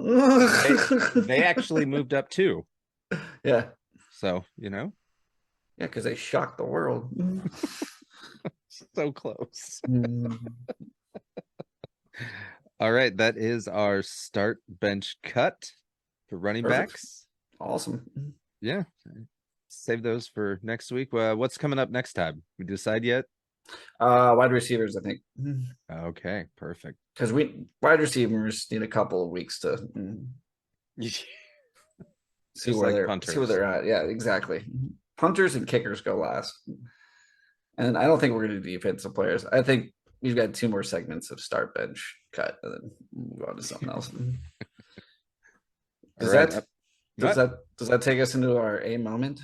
They actually moved up too. Yeah. So, you know. Yeah, because they shocked the world. So close. Mm. All right, that is our start bench cut for running Perfect. backs. Awesome. Yeah. Save those for next week. What's coming up next time? We decide yet? Wide receivers, I think. Okay, perfect. Because wide receivers need a couple of weeks to see Just where like they're punters. at. Yeah, exactly. Punters and kickers go last. And I don't think we're gonna do defensive players. I think we've got 2 more segments of start bench cut and then move on to something else. Does All right, does that take us into our A moment?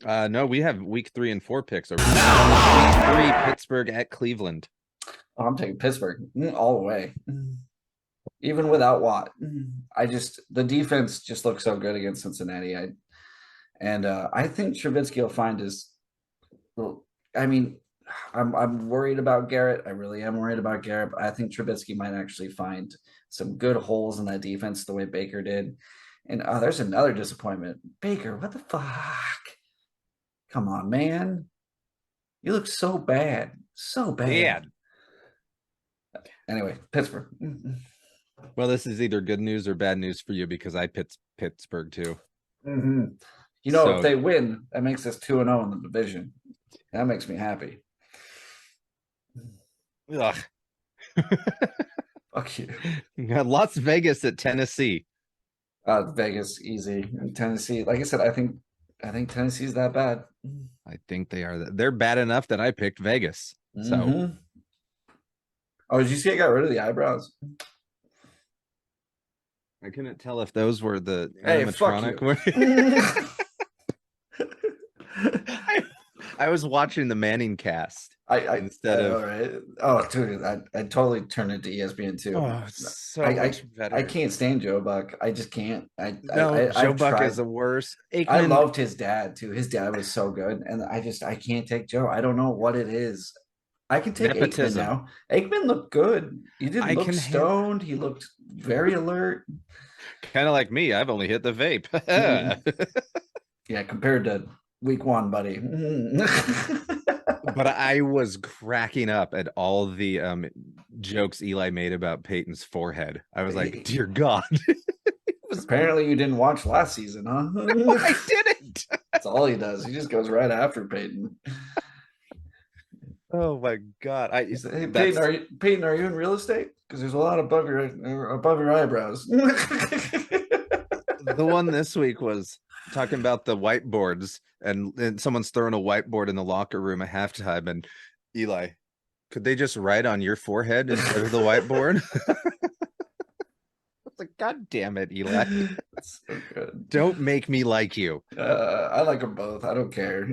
No, we have week 3 and 4 picks. Week 3, Pittsburgh at Cleveland. Oh, I'm taking Pittsburgh all the way. Even without Watt. The defense just looks so good against Cincinnati. I think Trubisky will find his I'm worried about Garrett. I really am worried about Garrett. But I think Trubisky might actually find some good holes in that defense the way Baker did. And there's another disappointment. Baker, what the fuck? Come on, man. You look so bad. So bad. Yeah. Anyway, Pittsburgh. Well, this is either good news or bad news for you because I picked Pittsburgh too. Mm-hmm. You know, So- if they win, that makes us 2-0 in the division. That makes me happy. Ugh. Fuck you. You got Las Vegas at Tennessee. Vegas, easy. And Tennessee, like I said, I think Tennessee's that bad. I think they are. They're bad enough that I picked Vegas. So Mhm. Oh, did you see I got rid of the eyebrows? I couldn't tell if those were the Hey, fuck animatronic. I was watching the Manning cast instead of. all right. Oh, dude, I totally turned it to ESPN too. Oh, so I- much better. I can't stand Joe Buck. I just can't. No, Joe I've Buck tried. is the worst. I Aikman, loved his dad too. His dad was so good, and I can't take Joe. I don't know what it is. I can take Nepotism. Aikman now. Aikman looked good. He didn't I look can stoned. He looked very alert. kind of like me. I've only hit the vape. Yeah, compared to week 1, buddy. But I was cracking up at all the jokes Eli made about Peyton's forehead. I was like, dear God. Apparently, you didn't watch last season, huh? No, I didn't. That's all he does. He just goes right after Peyton. Oh my God. He said, "Hey, Peyton, are you in real estate? Because there's a lot above your eyebrows." The one this week was talking about the whiteboards and someone's throwing a whiteboard in the locker room at halftime. And Eli, could they just write on your forehead instead of the whiteboard? It's like, God damn it, Eli. That's so good. Don't make me like you. I like them both. I don't care.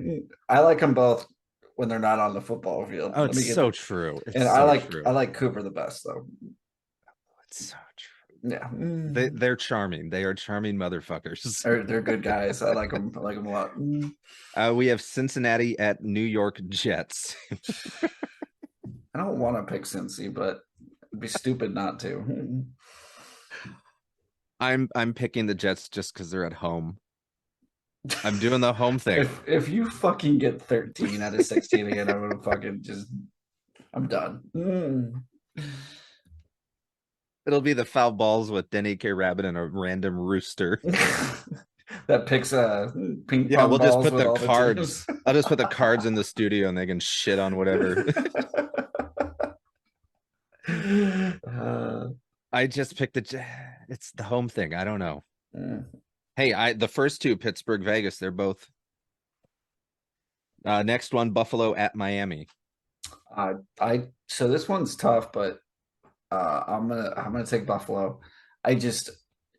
I like them both when they're not on the football field. Oh, Let me it's get so that. true. It's And so true. I like Cooper the best though. It's so true. Yeah, They're charming. They are charming motherfuckers. they're good guys. I like them. I like them a lot. We have Cincinnati at New York Jets. I don't want to pick Cincy, but it'd be stupid not to. I'm picking the Jets just because they're at home. I'm doing the home thing. If you fucking get 13 out of 16 again, I'm gonna fucking I'm done. It'll be the foul balls with Denny K. Rabbit and a random rooster. That picks ping Yeah, pong we'll just balls put with the all cards. teams. I'll just put the cards in the studio and they can shit on whatever. I just picked it's the home thing. I don't know. Mm. Hey, the first two, Pittsburgh, Vegas, they're both. Next one, Buffalo at Miami. So this one's tough, but I'm gonna take Buffalo. I just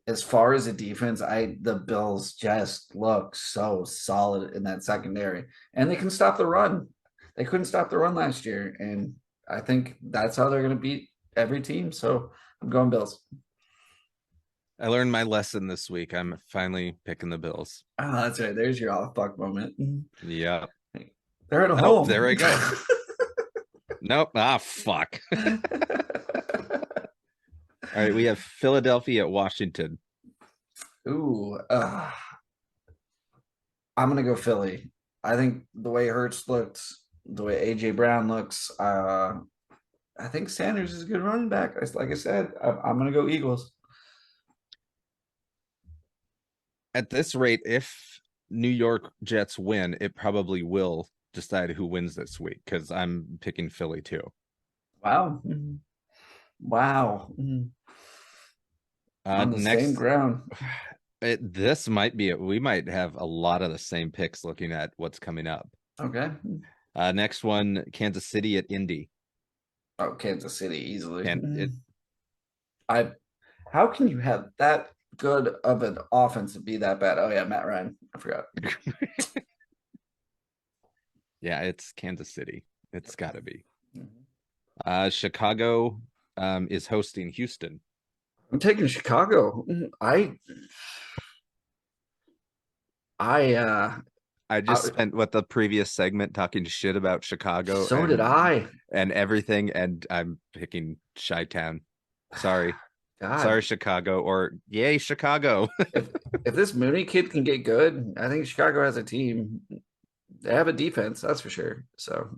as far as the defense, the Bills just look so solid in that secondary, and they can stop the run. They couldn't stop the run last year, and I think that's how they're gonna beat every team. So I'm going Bills. I learned my lesson this week. I'm finally picking the Bills. Oh, that's right. There's your off fuck moment. Yeah. They're at Oh, home. there we go. Nope. Ah, fuck. All right, we have Philadelphia at Washington. Ooh, I'm gonna go Philly. I think the way Hurts looks, the way AJ Brown looks, I think Sanders is a good running back. Like I said, I'm gonna go Eagles. At this rate, if New York Jets win, it probably will decide who wins this week because I'm picking Philly too. Wow, wow. On the Next, same ground. this might be it. We might have a lot of the same picks looking at what's coming up. Okay. Next one, Kansas City at Indy. Oh, Kansas City easily. And How can you have that good of an offense to be that bad? Oh yeah, Matt Ryan. I forgot. Yeah, it's Kansas City. It's got to be. Mhm. Chicago is hosting Houston. I'm taking Chicago. I just spent what the previous segment talking shit about Chicago. So did I. And everything, and I'm picking Chi-Town. Sorry. God. Sorry, Chicago, or yay, Chicago. If this Mooney kid can get good, I think Chicago has a team. They have a defense, that's for sure. So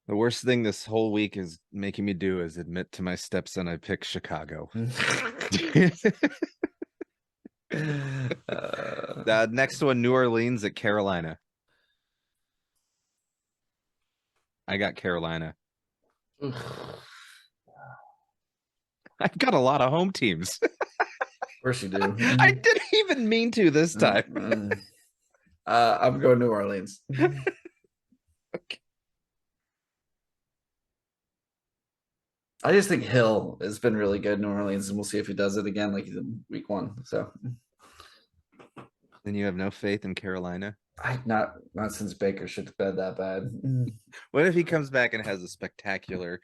The worst thing this whole week is making me do is admit to my stepson I picked Chicago. The next one, New Orleans at Carolina. I got Carolina. I've got a lot of home teams. Of course you do. I didn't even mean to this time. I'm going New Orleans. Okay. I just think Hill has been really good in New Orleans, and we'll see if he does it again like he's in week 1. So Then you have no faith in Carolina? not since Baker shit the bed that bad. What if he comes back and has a spectacular?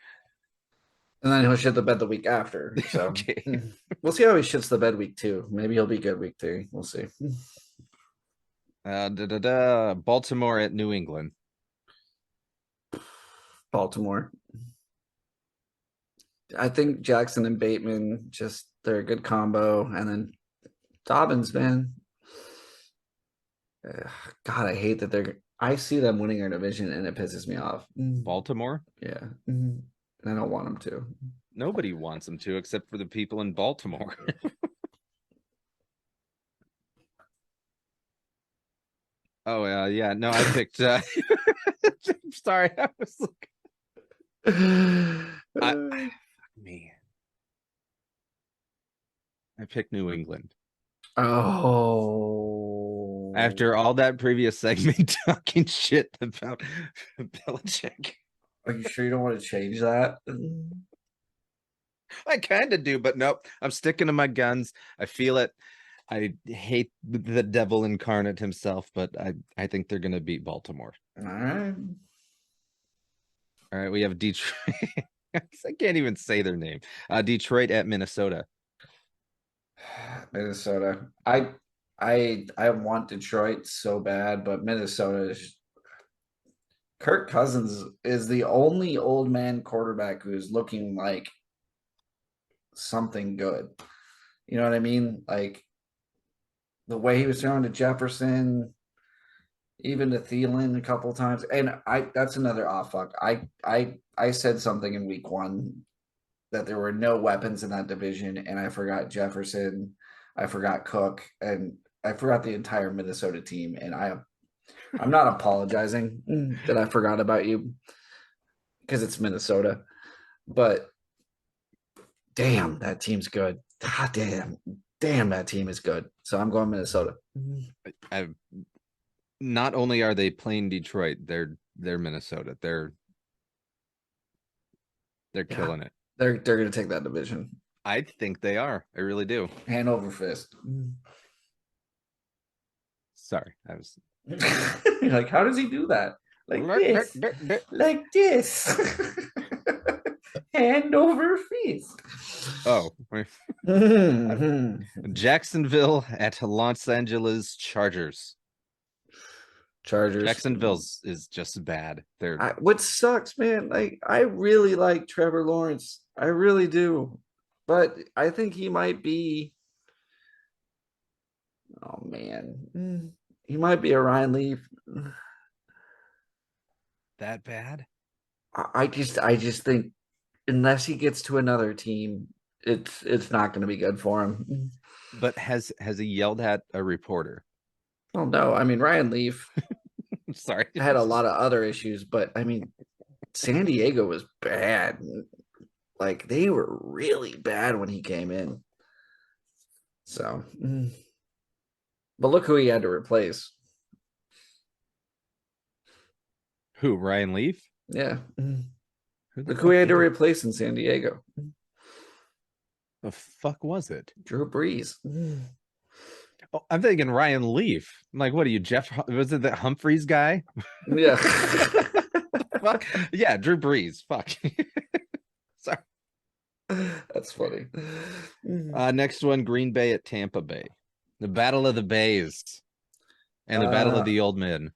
And then he'll shit the bed the week after. So Okay. We'll see how he shits the bed week 2. Maybe he'll be good week 3. We'll see. Baltimore at New England. Baltimore. I think Jackson and Bateman they're a good combo, and then Dobbins, man. God, I hate that I see them winning our division, and it pisses me off. Baltimore? Yeah, and I don't want them to. Nobody wants them to, except for the people in Baltimore. Oh yeah, no, I picked. Sorry, I was fuck me. I picked New England. Oh, After all that previous segment talking shit about Belichick. Are you sure you don't want to change that? I kind of do, but nope. I'm sticking to my guns. I feel it. I hate the devil incarnate himself, but I think they're going to beat Baltimore. All right. All right, we have Detroit. I can't even say their name. Detroit at Minnesota. Minnesota. I want Detroit so bad, but Minnesota is. Kirk Cousins is the only old man quarterback who's looking like something good. You know what I mean? Like the way he was throwing to Jefferson, even to Thielen a couple times. And that's another off fuck. I said something in week 1 that there were no weapons in that division, and I forgot Jefferson, I forgot Cook, and I forgot the entire Minnesota team. And I'm not apologizing that I forgot about you because it's Minnesota, but damn, that team's good. God damn, that team is good. So I'm going Minnesota. Not only are they playing Detroit, they're Minnesota. They're Yeah. killing it. They're gonna take that division. I think they are. I really do. Hand over fist. Sorry, I was You're like, how does he do that? Like this. Like this. Hand over fist. Oh, Mhm. Jacksonville at Los Angeles Chargers. Chargers. Jacksonville's is just bad. They're What sucks, man, like I really like Trevor Lawrence. I really do. But I think he might be, oh man. He might be a Ryan Leaf. that bad. I just think unless he gets to another team, it's not going to be good for him. But has he yelled at a reporter? Well, no, I mean Ryan Leaf I'm sorry. had a lot of other issues, but I mean San Diego was bad. Like they were really bad when he came in. So, but look who he had to replace. Who, Ryan Leaf? Yeah. Who the Look who he fuck had to did he- replace in San Diego. The fuck was it? Drew Brees. Oh, I'm thinking Ryan Leaf. I'm like, what are you, Jeff? Was it that Humphreys guy? Yeah. Fuck. Yeah, Drew Brees. Fuck. Sorry. That's funny. Next one, Green Bay at Tampa Bay. The Battle of the Bays. And the Battle of the Old Men.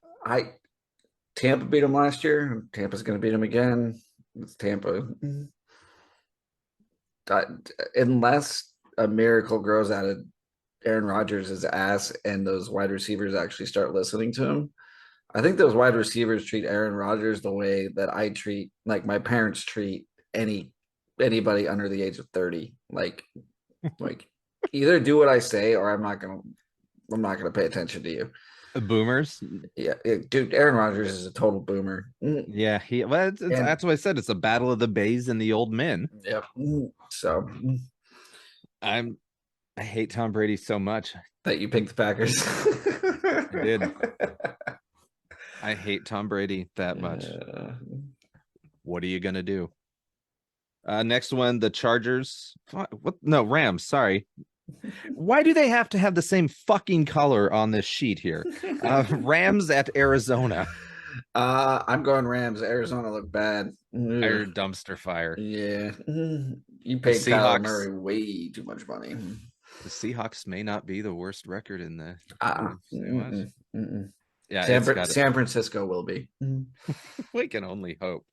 Tampa beat him last year. Tampa's going to beat him again. It's Tampa. Unless a miracle grows out of Aaron Rodgers' ass and those wide receivers actually start listening to him, I think those wide receivers treat Aaron Rodgers the way that I treat, like my parents treat anybody under the age of 30. Like either do what I say or I'm not gonna pay attention to you. Boomers. Yeah, dude, Aaron Rodgers is a total boomer. Yeah, that's what I said. It's a battle of the Bays and the old men. Yep. So I hate Tom Brady so much. that you picked the Packers. I did. I hate Tom Brady that much. What are you gonna do? Next one, the Chargers. What? No, Rams. Sorry. Why do they have to have the same fucking color on this sheet here? Rams at Arizona. I'm going Rams. Arizona look bad. Fire dumpster fire. Yeah. You paid The Kyler Seahawks- Murray way too much money. The Seahawks may not be the worst record in the. Yeah, San Francisco will be. We can only hope.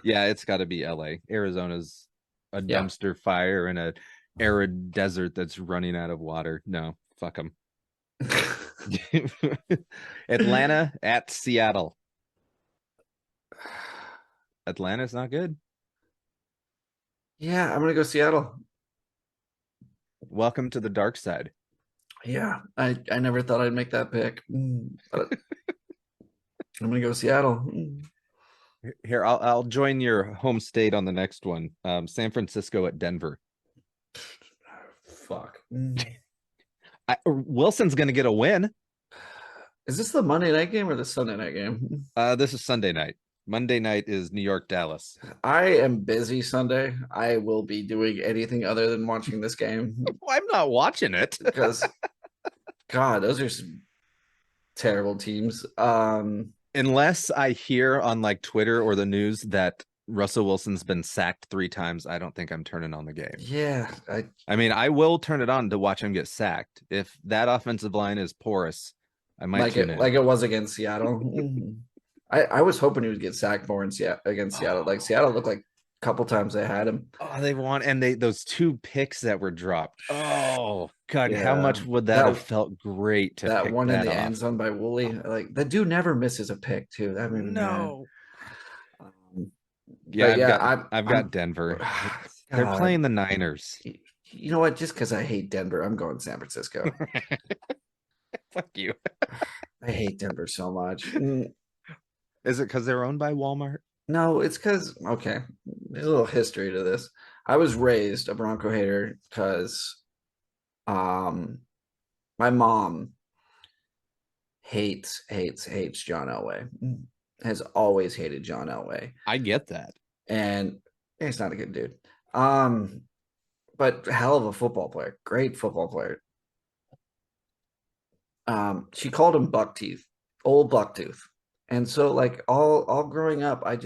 Yeah, it's got to be LA. Arizona's a Yeah. dumpster fire in a arid desert that's running out of water. No, fuck them. Atlanta at Seattle. Atlanta's not good. Yeah, I'm gonna go Seattle. Welcome to the dark side. Yeah, I never thought I'd make that pick. But I'm gonna go Seattle. Here, I'll join your home state on the next one. San Francisco at Denver. Fuck. Wilson's gonna get a win. Is this the Monday night game or the Sunday night game? This is Sunday night. Monday night is New York, Dallas. I am busy Sunday. I will be doing anything other than watching this game I'm not watching it. because, God, those are some terrible teams. Unless I hear on like Twitter or the news that Russell Wilson's been sacked 3 times, I don't think I'm turning on the game. Yeah, I mean, I will turn it on to watch him get sacked. If that offensive line is porous, I might tune in. like it was against Seattle. I was hoping he would get sacked more in against Seattle. Like Seattle looked like a couple times they had him. Oh, they want, and those 2 picks that were dropped. Oh God, how Yeah. much would that have felt great to That pick one in that the off. end zone by Woolley. Like the dude never misses a pick too. That made me mad. Yeah, But I've got Denver. They're God. playing the Niners. You know what? Just because I hate Denver, I'm going San Francisco. Fuck you. I hate Denver so much. Is it because they're owned by Walmart? No, it's because okay. there's a little history to this. I was raised a Bronco hater because my mom hates John Elway. Has always hated John Elway. I get that. And he's not a good dude. But hell of a football player, great football player. She called him Bucktooth, old Bucktooth. And so like all growing up, I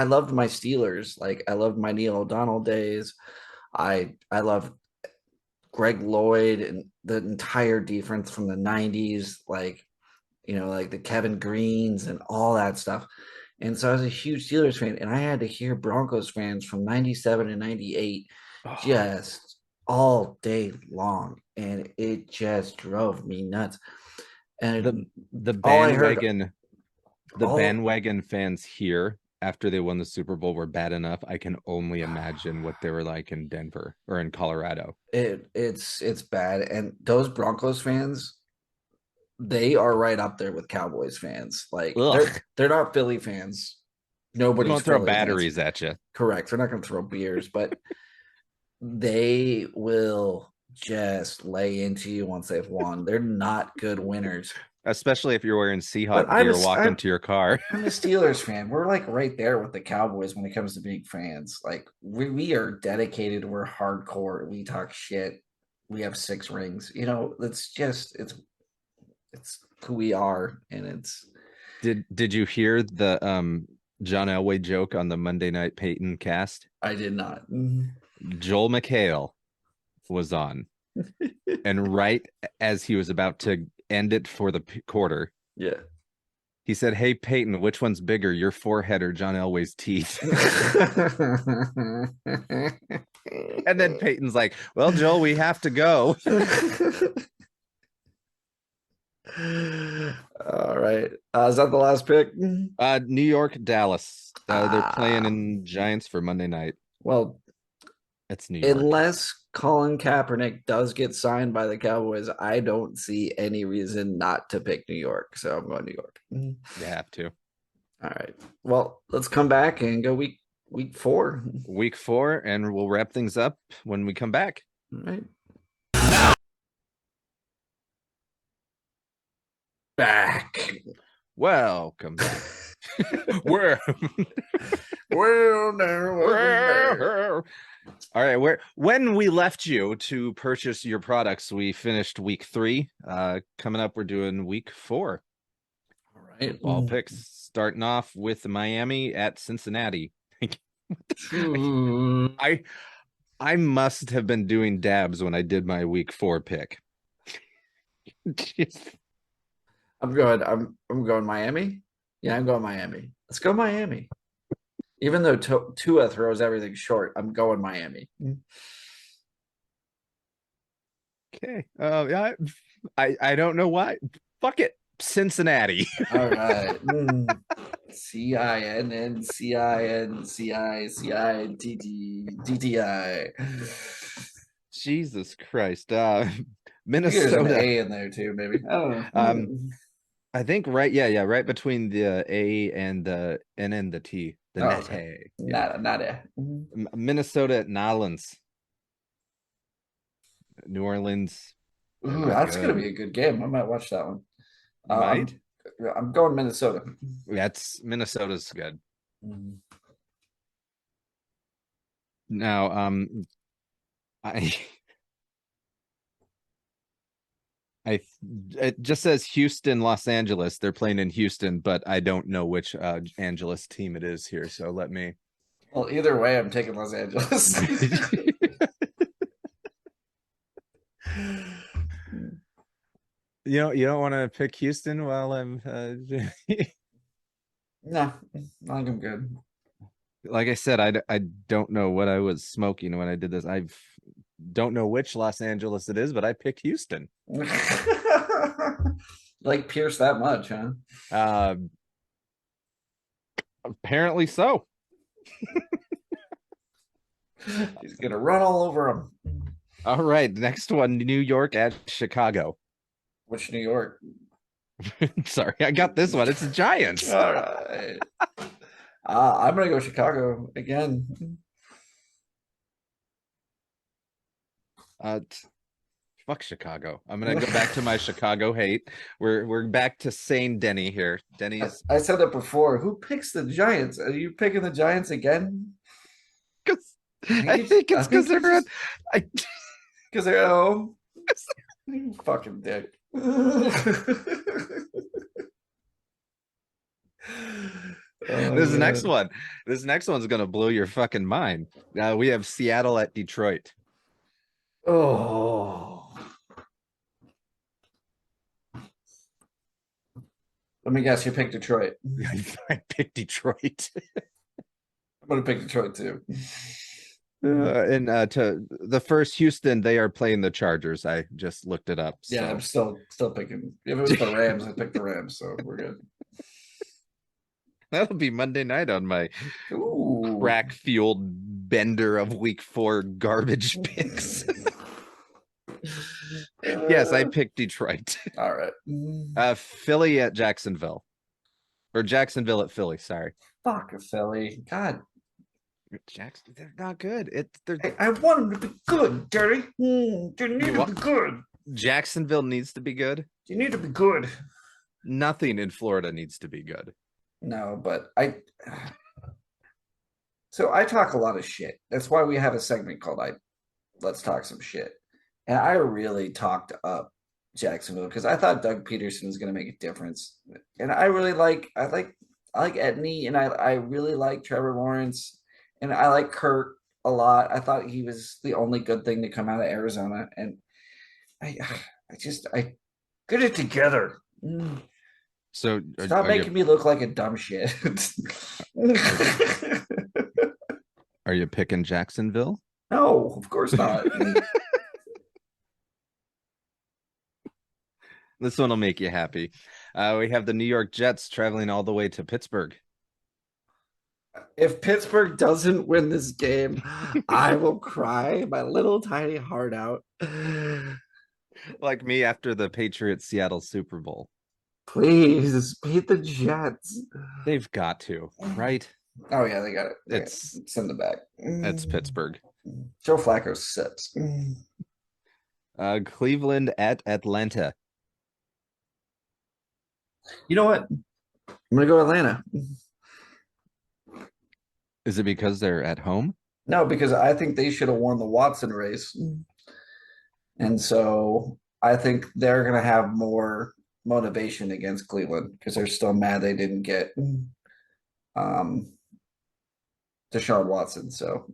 loved my Steelers. Like I loved my Neil O'Donnell days. I loved Greg Lloyd and the entire defense from the 90s, like, like the Kevin Greens and all that stuff. And so I was a huge Steelers fan, and I had to hear Broncos fans from 97 and 98 just all day long. And it just drove me nuts. And the bandwagon fans here after they won the Super Bowl were bad enough. I can only imagine what they were like in Denver or in Colorado. It's bad. And those Broncos fans, they are right up there with Cowboys fans. Like they're not Philly fans. Nobody's going to throw Philly batteries fans. at you. Correct. They're not going to throw beers, but they will just lay into you once they've won. They're not good winners. Especially if you're wearing Seahawk gear walking to your car. I'm a Steelers fan. We're like right there with the Cowboys when it comes to being fans. Like we are dedicated. We're hardcore. We talk shit. We have 6 rings. It's who we are, and it's. Did you hear the John Elway joke on the Monday Night Peyton cast? I did not. Joel McHale was on, and right as he was about to end it for the quarter, he said, "Hey Peyton, which one's bigger, your forehead or John Elway's teeth?" And then Peyton's like, "Well, Joel, we have to go." All right. Is that the last pick? New York, Dallas. They're playing in Giants for Monday night. Well, it's New York. Unless Colin Kaepernick does get signed by the Cowboys, I don't see any reason not to pick New York. So I'm going New York. You have to. All right. Well, let's come back and go week 4. Week 4, and we'll wrap things up when we come back. All right. Back. Welcome back. Where? All right. When we left you to purchase your products, we finished week 3. Coming up, we're doing week 4. All right. All picks starting off with Miami at Cincinnati. I must have been doing dabs when I did my week 4 pick. I'm going Miami. Yeah, I'm going Miami. Let's go Miami. Even though Tua throws everything short, I'm going Miami. Okay. Yeah. I don't know why. Fuck it. Cincinnati. All right. CINNCINCICIDTTI. Jesus Christ. There's Minnesota. an A in there too, maybe. I don't know. I think right. Yeah. Right between the A and the N and the T. The net. Okay. Yeah. Nada. Minnesota at Nolans. New Orleans. Ooh, that's going to be a good game. I might watch that one. Might? I'm going Minnesota. Minnesota's good. Now, it just says Houston, Los Angeles. They're playing in Houston, but I don't know which Angeles team it is here. So let me. Well, either way, I'm taking Los Angeles. You don't want to pick Houston while I'm. No, I think I'm good. Like I said, I don't know what I was smoking when I did this. I don't know which Los Angeles it is, but I picked Houston. Like Pierce that much, huh? Apparently so. He's gonna run all over him. All right, next one: New York at Chicago. Which New York? Sorry, I got this one. It's the Giants. All right. I'm gonna go Chicago again. Fuck Chicago. I'm gonna go back to my Chicago hate. We're back to sane Denny here. Denny's I said it before. Who picks the Giants? Are you picking the Giants again? I think it's because they're at, I, Because they're at home. You fucking dick. this next one. This next one's gonna blow your fucking mind. We have Seattle at Detroit. Oh. Let me guess, you picked Detroit. I picked Detroit. I'm gonna pick Detroit too. And to the first Houston, they are playing the Chargers. I just looked it up. Yeah, so. I'm still picking. If it was the Rams, I picked the Rams, so we're good. That'll be Monday night on my Ooh. crack fueled bender of week 4 garbage picks. Yes, I picked Detroit. All right. Philly at Jacksonville. Or Jacksonville at Philly, sorry. Fuck Philly. God. Jackson, they're not good. I want them to be good, Jerry. They need to be good. Jacksonville needs to be good. You need to be good. Nothing in Florida needs to be good. No, but so I talk a lot of shit. That's why we have a segment called Let's Talk Some Shit. And I really talked up Jacksonville because I thought Doug Peterson was going to make a difference. And I like Etney, and I really like Trevor Lawrence, and I like Kurt a lot. I thought he was the only good thing to come out of Arizona, and I get it together. So Stop making me look like a dumb shit. Are you picking Jacksonville? No, of course not. This one will make you happy. We have the New York Jets traveling all the way to Pittsburgh. If Pittsburgh doesn't win this game, I will cry my little tiny heart out. Like me after the Patriots Seattle Super Bowl. Please beat the Jets. They've got to, right? Oh yeah, they got it. It's in the back. It's Pittsburgh. Joe Flacco sits. Cleveland at Atlanta. You know what? I'm gonna go Atlanta. Is it because they're at home? No, because I think they should have won the Watson race. And so I think they're gonna have more motivation against Cleveland because they're still mad they didn't get Deshaun Watson. So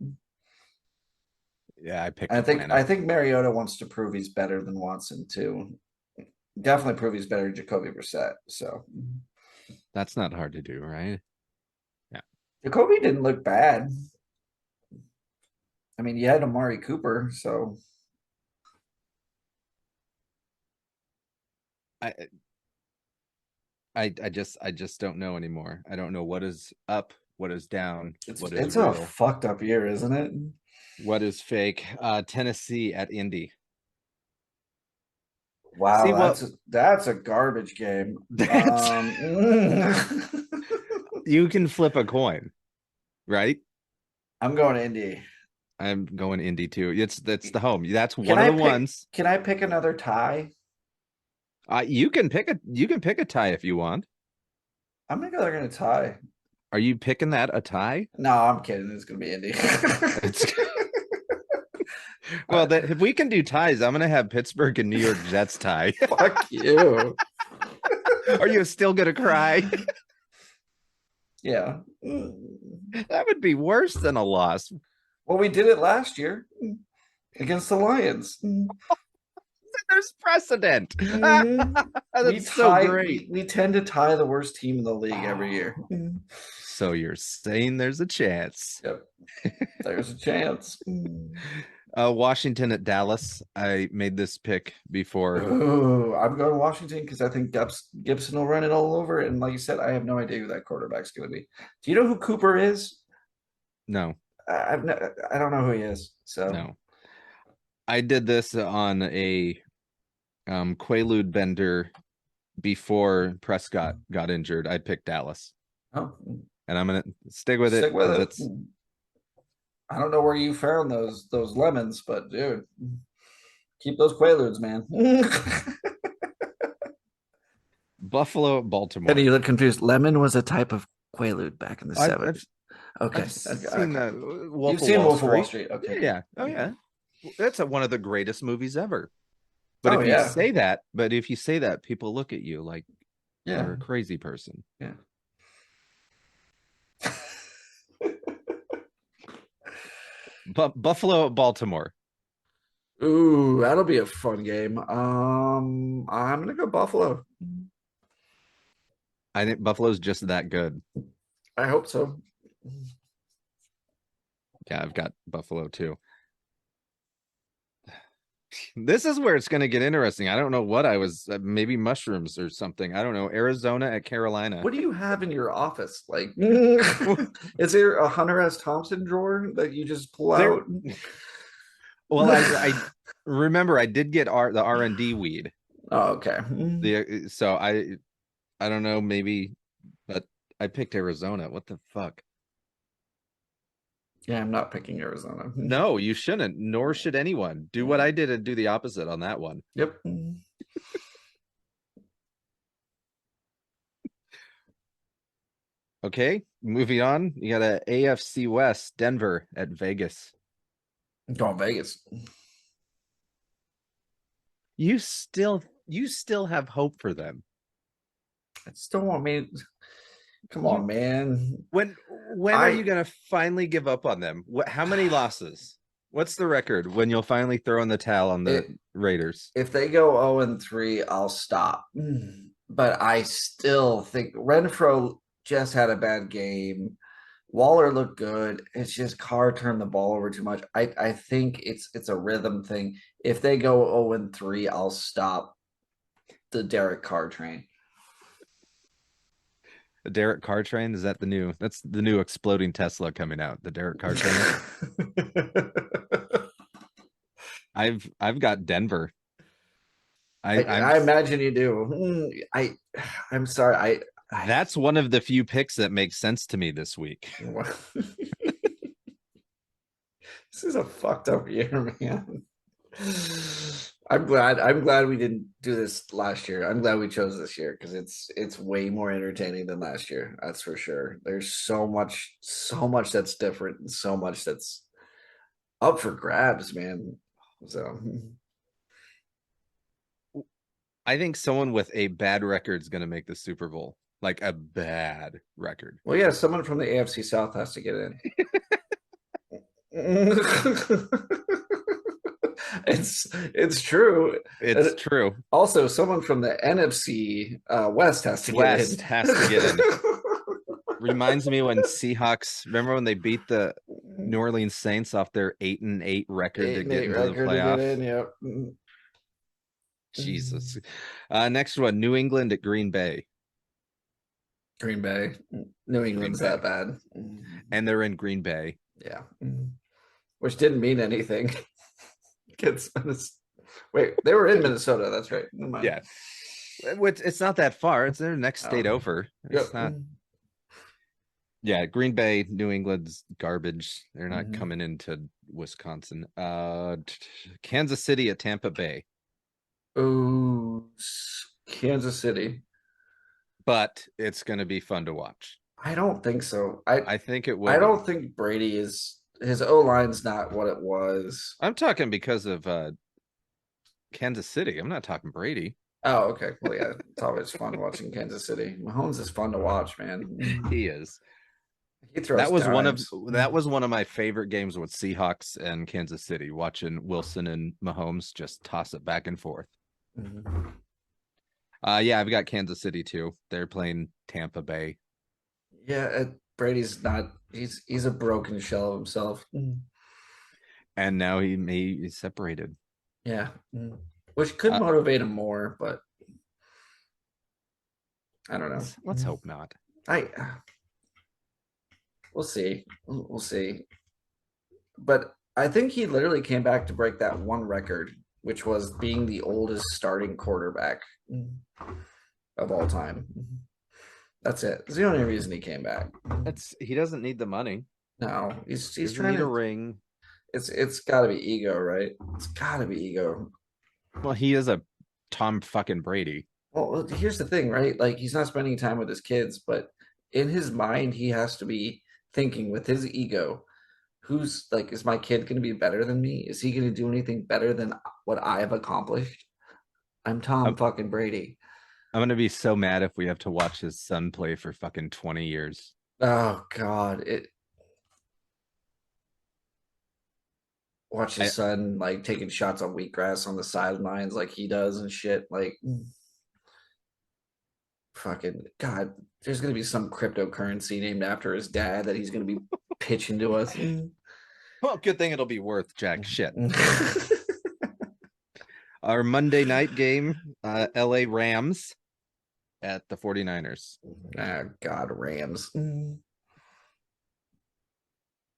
yeah, I think Mariota wants to prove he's better than Watson too. Definitely prove he's better than Jacoby Brissett. So that's not hard to do, right? Yeah. Jacoby didn't look bad. I mean, you had Amari Cooper, so I just don't know anymore. I don't know what is up, what is down, what is it's real, a fucked up year, isn't it? what is fake. Tennessee at Indy. Wow, See, that's a garbage game. You can flip a coin, right? I'm going Indy. I'm going Indy too. That's the home. That's one of the ones. Can I pick another tie? You can pick a tie if you want. I'm gonna go. They're gonna tie. Are you picking that a tie? No, I'm kidding. It's gonna be Indy. Well, if we can do ties, I'm gonna have Pittsburgh and New York Jets tie. Fuck you. Are you still gonna cry? Yeah. That would be worse than a loss. Well, we did it last year against the Lions. There's precedent. Mhm. That's so great. We tend to tie the worst team in the league every year. So you're saying there's a chance? Yep. There's a chance. Washington at Dallas. I made this pick before. Ooh, I'm going Washington because I think Gibson will run it all over. And like you said, I have no idea who that quarterback's going to be. Do you know who Cooper is? No. I don't know who he is. So no. I did this on a Quaalude bender before Prescott got injured. I picked Dallas. Oh, and I'm gonna stick with Stick it with because it. it's I don't know where you found those lemons, but dude, keep those quaaludes, man. Buffalo, And Baltimore. you look confused. Lemon was a type of quaalude back in the I've 70s. Okay. I've seen Okay. Wolf You've of seen Wall Wolf of Wall Street. Street. Okay. Yeah. Oh yeah. That's one of the greatest movies ever. But Oh, if you yeah. say that, people look at you like Yeah. you're a crazy person. Yeah. But Buffalo, Baltimore. Ooh, that'll be a fun game. I'm gonna go Buffalo. I think Buffalo's just that good. I hope so. Yeah, I've got Buffalo too. This is where it's going to get interesting. I don't know what I was, maybe mushrooms or something. I don't know. Arizona at Carolina. What do you have in your office? Like, is there a Hunter S. Thompson drawer that you just pull There- out? Well, I remember I did get the R&D weed. Oh, okay. So I don't know, maybe, but I picked Arizona. What the fuck? Yeah, I'm not picking Arizona. No, you shouldn't, nor should anyone. Do what I did and do the opposite on that one. Yep. Okay, moving on. You got a AFC West, Denver at Vegas. Going Vegas. You still have hope for them. I still want me. Come on, man. When are you gonna finally give up on them? How many losses? What's the record when you'll finally throw in the towel on the Raiders? If they go 0-3, I'll stop. But I still think Renfro just had a bad game. Waller looked good. It's just Carr turned the ball over too much. I think it's a rhythm thing. If they go 0-3, I'll stop the Derek Carr train. The Derek Carr train, is that that's the new exploding Tesla coming out, the Derek Carr train? I've got Denver. I imagine you do. I'm sorry. That's one of the few picks that makes sense to me this week. This is a fucked up year, man. I'm glad we didn't do this last year. I'm glad we chose this year because it's way more entertaining than last year. That's for sure. There's so much that's different and so much that's up for grabs, man. So I think someone with a bad record is going to make the Super Bowl. Like a bad record. Well, yeah, someone from the AFC South has to get in. It's true. It's true. Also, someone from the NFC West has to get in. Has to get in. Reminds me when Seahawks, remember when they beat the New Orleans Saints off their 8-8 record to get into the playoff? Yep. Jesus. Next one, New England at Green Bay. Green Bay. New England's that bad. And they're in Green Bay. Yeah. Which didn't mean anything. Wait, they were in Minnesota. That's right. Yeah. It's not that far. It's their next state over. It's not. Yeah, Green Bay, New England's garbage. They're not coming into Wisconsin. Kansas City at Tampa Bay. Oh, Kansas City. But it's going to be fun to watch. I don't think so. I think it will. I don't think Brady is. His O-line's not what it was. I'm talking because of Kansas City. I'm not talking Brady. Oh, okay. Well, yeah, it's always fun watching Kansas City. Mahomes is fun to watch, man. He is. He throws that was dimes. one of my favorite games with Seahawks and Kansas City, watching Wilson and Mahomes just toss it back and forth. Yeah, I've got Kansas City too. They're playing Tampa Bay. Yeah, Brady's not. He's a broken shell of himself. And now he's separated. Yeah, which could motivate him more, but I don't know. Let's hope not. We'll see. We'll see. But I think he literally came back to break that one record, which was being the oldest starting quarterback of all time. That's it. It's the only reason he came back. He doesn't need the money. No, He he's doesn't trying need a to. ring. It's got to be ego, right? It's got to be ego. Well, he is a Tom fucking Brady. Well, here's the thing, right? Like he's not spending time with his kids, but in his mind, he has to be thinking with his ego, who's like, is my kid going to be better than me? Is he going to do anything better than what I have accomplished? I'm Tom I'm, fucking Brady. I'm gonna be so mad if we have to watch his son play for fucking 20 years. Oh God, it. Watch I, his son like taking shots on wheatgrass on the sidelines like he does and shit. Like, fucking God, there's gonna be some cryptocurrency named after his dad that he's gonna be pitching to us. well, good thing it'll be worth jack shit. Our Monday night game, LA Rams at the 49ers. Ah, God, Rams.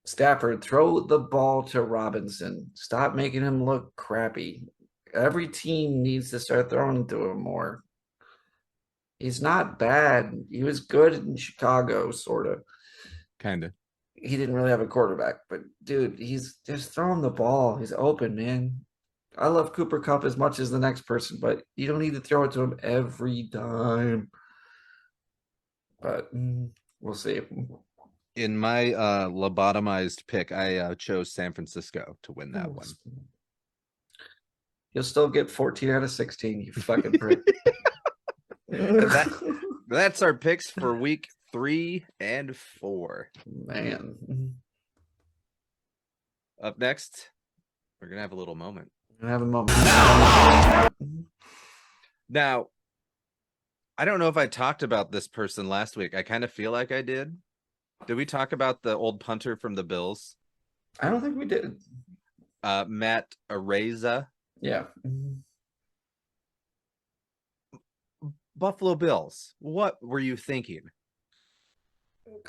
Stafford, throw the ball to Robinson. Stop making him look crappy. Every team needs to start throwing to him more. He's not bad. He was good in Chicago, sort of. Kind of. He didn't really have a quarterback, but dude, he's just throwing the ball. He's open, man. I love Cooper Cup as much as the next person, but you don't need to throw it to him every time. But we'll see. In my lobotomized pick, I chose San Francisco to win that one. You'll still get 14 out of 16, you fucking prick. That's our picks for week 3 and 4. Man. Up next, we're gonna have a little moment. Have a moment. Now, I don't know if I talked about this person last week. I kind of feel like I did. Did we talk about the old punter from the Bills? I don't think we did. Matt Araiza. Yeah. Buffalo Bills. What were you thinking?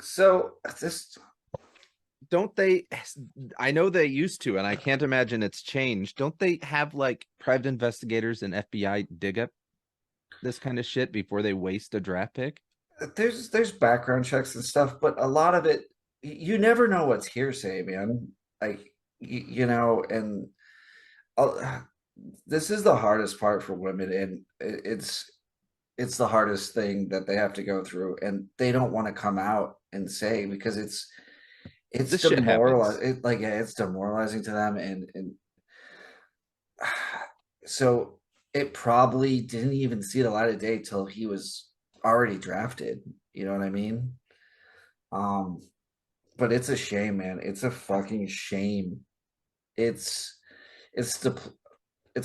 So this Don't they? I know they used to, and I can't imagine it's changed. Don't they have like private investigators and FBI dig up this kind of shit before they waste a draft pick? there's background checks and stuff, but a lot of it you never know what's hearsay, man. Like and this is the hardest part for women, and it's the hardest thing that they have to go through, and they don't want to come out and say because it's This shit demoralizing. It's demoralizing to them, and so it probably didn't even see the light of day till he was already drafted. You know what I mean? But it's a shame, man. It's a fucking shame. It's it's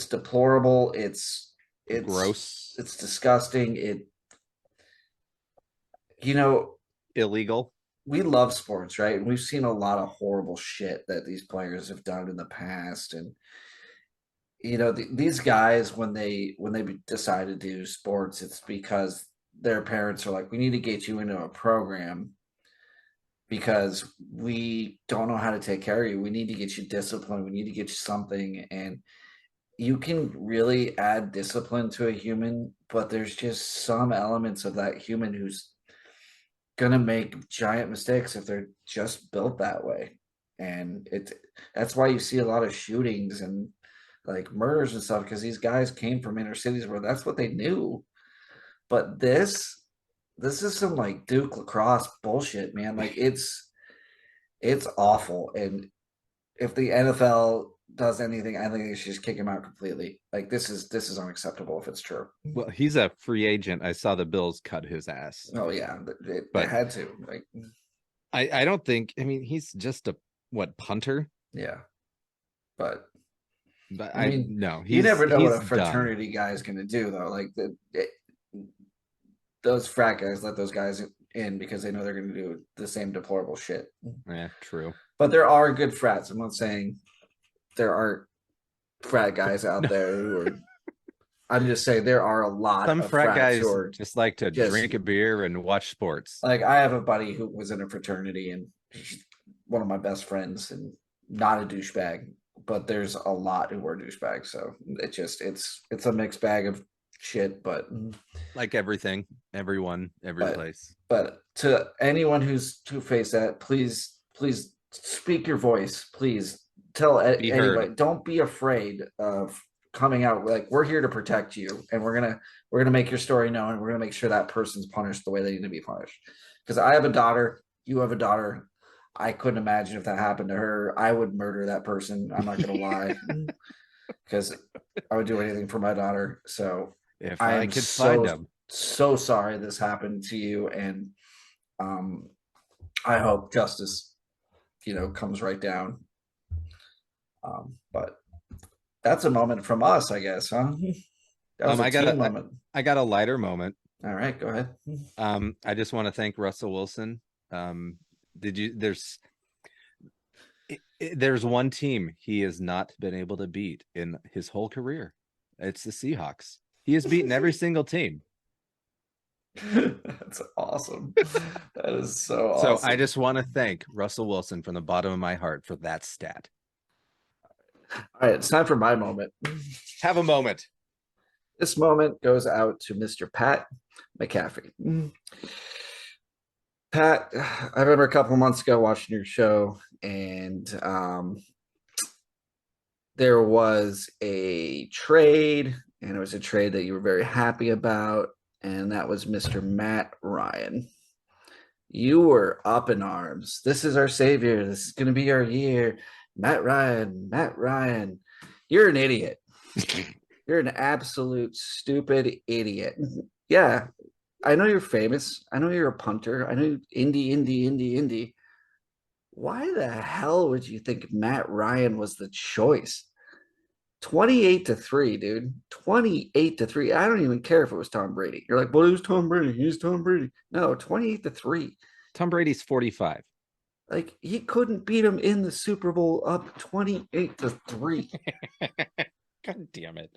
deplorable. It's Gross. It's disgusting. Illegal. We love sports, right? And we've seen a lot of horrible shit that these players have done in the past, and these guys when they decide to do sports, it's because their parents are like, we need to get you into a program because we don't know how to take care of you. We need to get you disciplined. We need to get you something. And you can really add discipline to a human, but there's just some elements of that human who's gonna make giant mistakes if they're just built that way. And that's why you see a lot of shootings and like murders and stuff, because these guys came from inner cities where that's what they knew. But this is some like Duke lacrosse bullshit, man. Like it's awful. And if the NFL does anything, I think they should just kick him out completely. Like this is unacceptable if it's true. Well, he's a free agent. I saw the Bills cut his ass. Oh yeah, they But- had to. Like I don't think. I mean, he's just a punter. yeah, but But I mean, no, you never know what a he's fraternity guy is going to do, though. Like those frat guys let those guys in because they know they're going to do the same deplorable shit. done. Yeah, true. But there are good frats. I'm not saying there aren't frat guys out there who are. I'm just saying there are a lot Some of frat frats guys who are just like to just- drink a beer and watch sports. like I have a buddy who was in a fraternity and he's one of my best friends and not a douchebag, but there's a lot who are douchebags. So it's a mixed bag of shit, but Like everything, everyone, every But- place. but to anyone who's two-faced that, please speak your voice. Please tell Be anybody. heard. Don't be afraid of coming out. Like, we're here to protect you, and we're gonna make your story known, and we're gonna make sure that person's punished the way they need to be punished. Because I have a daughter, you have a daughter. I couldn't imagine if that happened to her. I would murder that person. I'm not gonna lie, because I would do anything for my daughter. So If I I am could find them. so sorry this happened to you, and I hope justice, comes right down. But that's a moment from us, I guess, huh? That was a team moment. I got a lighter moment. All right, go ahead. I just want to thank Russell Wilson. There's one team he has not been able to beat in his whole career. It's the Seahawks. He has beaten every single team. That's awesome. That is so awesome. So I just want to thank Russell Wilson from the bottom of my heart for that stat. All right, it's time for my moment. Have a moment. This moment goes out to Mr. Pat McAfee. Pat, I remember a couple of months ago watching your show, and there was a trade, and it was a trade that you were very happy about, and that was Mr. Matt Ryan. You were up in arms. This is our savior. This is going to be our year. Matt Ryan. You're an idiot. You're an absolute stupid idiot. Yeah, I know you're famous. I know you're a punter. I know Indy. Why the hell would you think Matt Ryan was the choice? 28-3, dude. 28-3. I don't even care if it was Tom Brady. You're like, well, who's Tom Brady? He's Tom Brady. No, 28-3. Tom Brady's 45. Like, he couldn't beat him in the Super Bowl up 28-3. God damn it.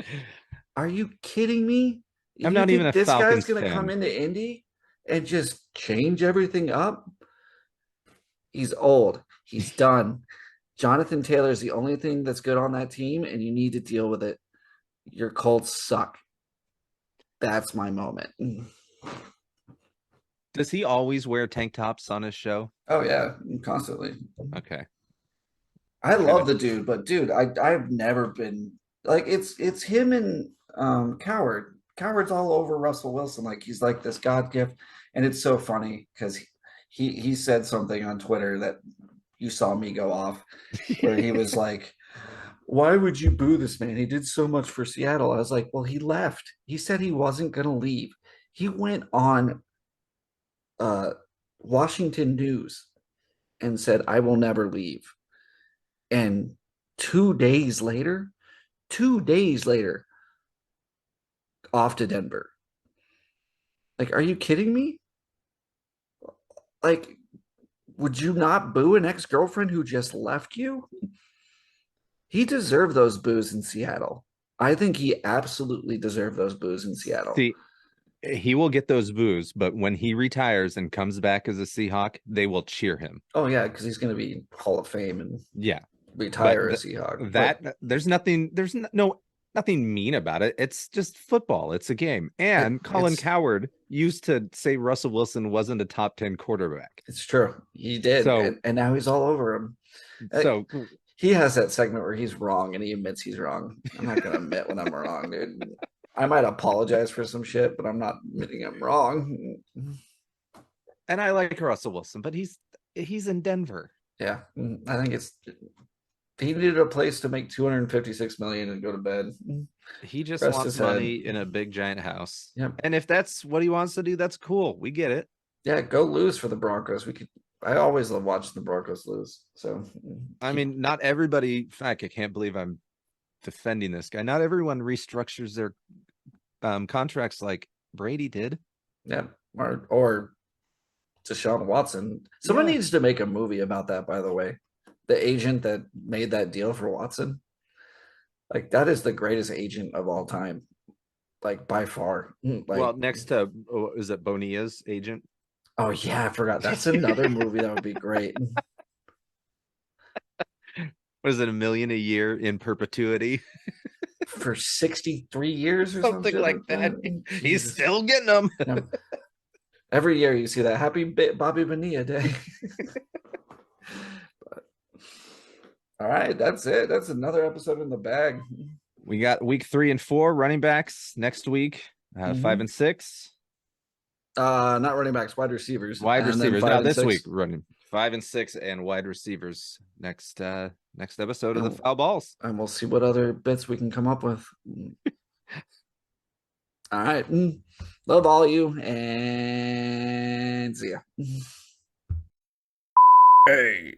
Are you kidding me? I'm You not even think a this Falcons guy's gonna fan. come into Indy and just change everything up? He's old. He's done. Jonathan Taylor is the only thing that's good on that team, and you need to deal with it. Your Colts suck. That's my moment. Does he always wear tank tops on his show? Oh yeah, constantly. Okay. I love the dude, but dude, I've never been like it's him and Coward. Coward's all over Russell Wilson, like he's like this God gift, and it's so funny because he said something on Twitter that you saw me go off, where he was like, "Why would you boo this man? He did so much for Seattle." I was like, "Well, he left. He said he wasn't gonna leave. He went on Washington News and said, I will never leave." And 2 days later, off to Denver. Like, are you kidding me? Like, would you not boo an ex-girlfriend who just left you? He deserved those boos in Seattle. I think he absolutely deserved those boos in Seattle. See, he will get those boos, but when he retires and comes back as a Seahawk, they will cheer him. Oh yeah, because he's going to be Hall of Fame and Yeah. retire But a Seahawk. There's nothing mean about it. It's just football. It's a game. And Colin Coward used to say Russell Wilson wasn't a top 10 quarterback. It's true. He did. So- and now he's all over him. So He has that segment where he's wrong and he admits he's wrong. I'm not going to admit when I'm wrong, dude. I might apologize for some shit, but I'm not admitting I'm wrong. and I like Russell Wilson, but he's in Denver. Yeah, I think he needed a place to make 256 million and go to bed. He just Rest wants his head. money in a big giant house. Yep. And if that's what he wants to do, that's cool. We get it. Yeah, go lose for the Broncos. I always love watching the Broncos lose. So I mean, not everybody. In fact, I can't believe I'm defending this guy. Not everyone restructures their contracts like Brady did. yeah, or Deshaun Watson. Someone Yeah. needs to make a movie about that, by the way. The agent that made that deal for Watson. Like, that is the greatest agent of all time. Like, by far. Like, Well, next to is it Bonilla's agent? oh yeah, I forgot. That's another movie that would be great. Was it $1 million a year in perpetuity? for 63 years or Something something like that. He's Jesus. still getting them. Yeah. Every year you see that happy Bobby Bonilla day. But, all right, that's it. That's another episode in the bag. We got week 3 and 4 running backs next week. 5 and 6 Not running backs, wide receivers. wide And then receivers. 5 Now and this 6. week running 5 and 6 and wide receivers next episode of the Oh. Foul Balls. And we'll see what other bits we can come up with. All right. Love all you and see ya. Hey.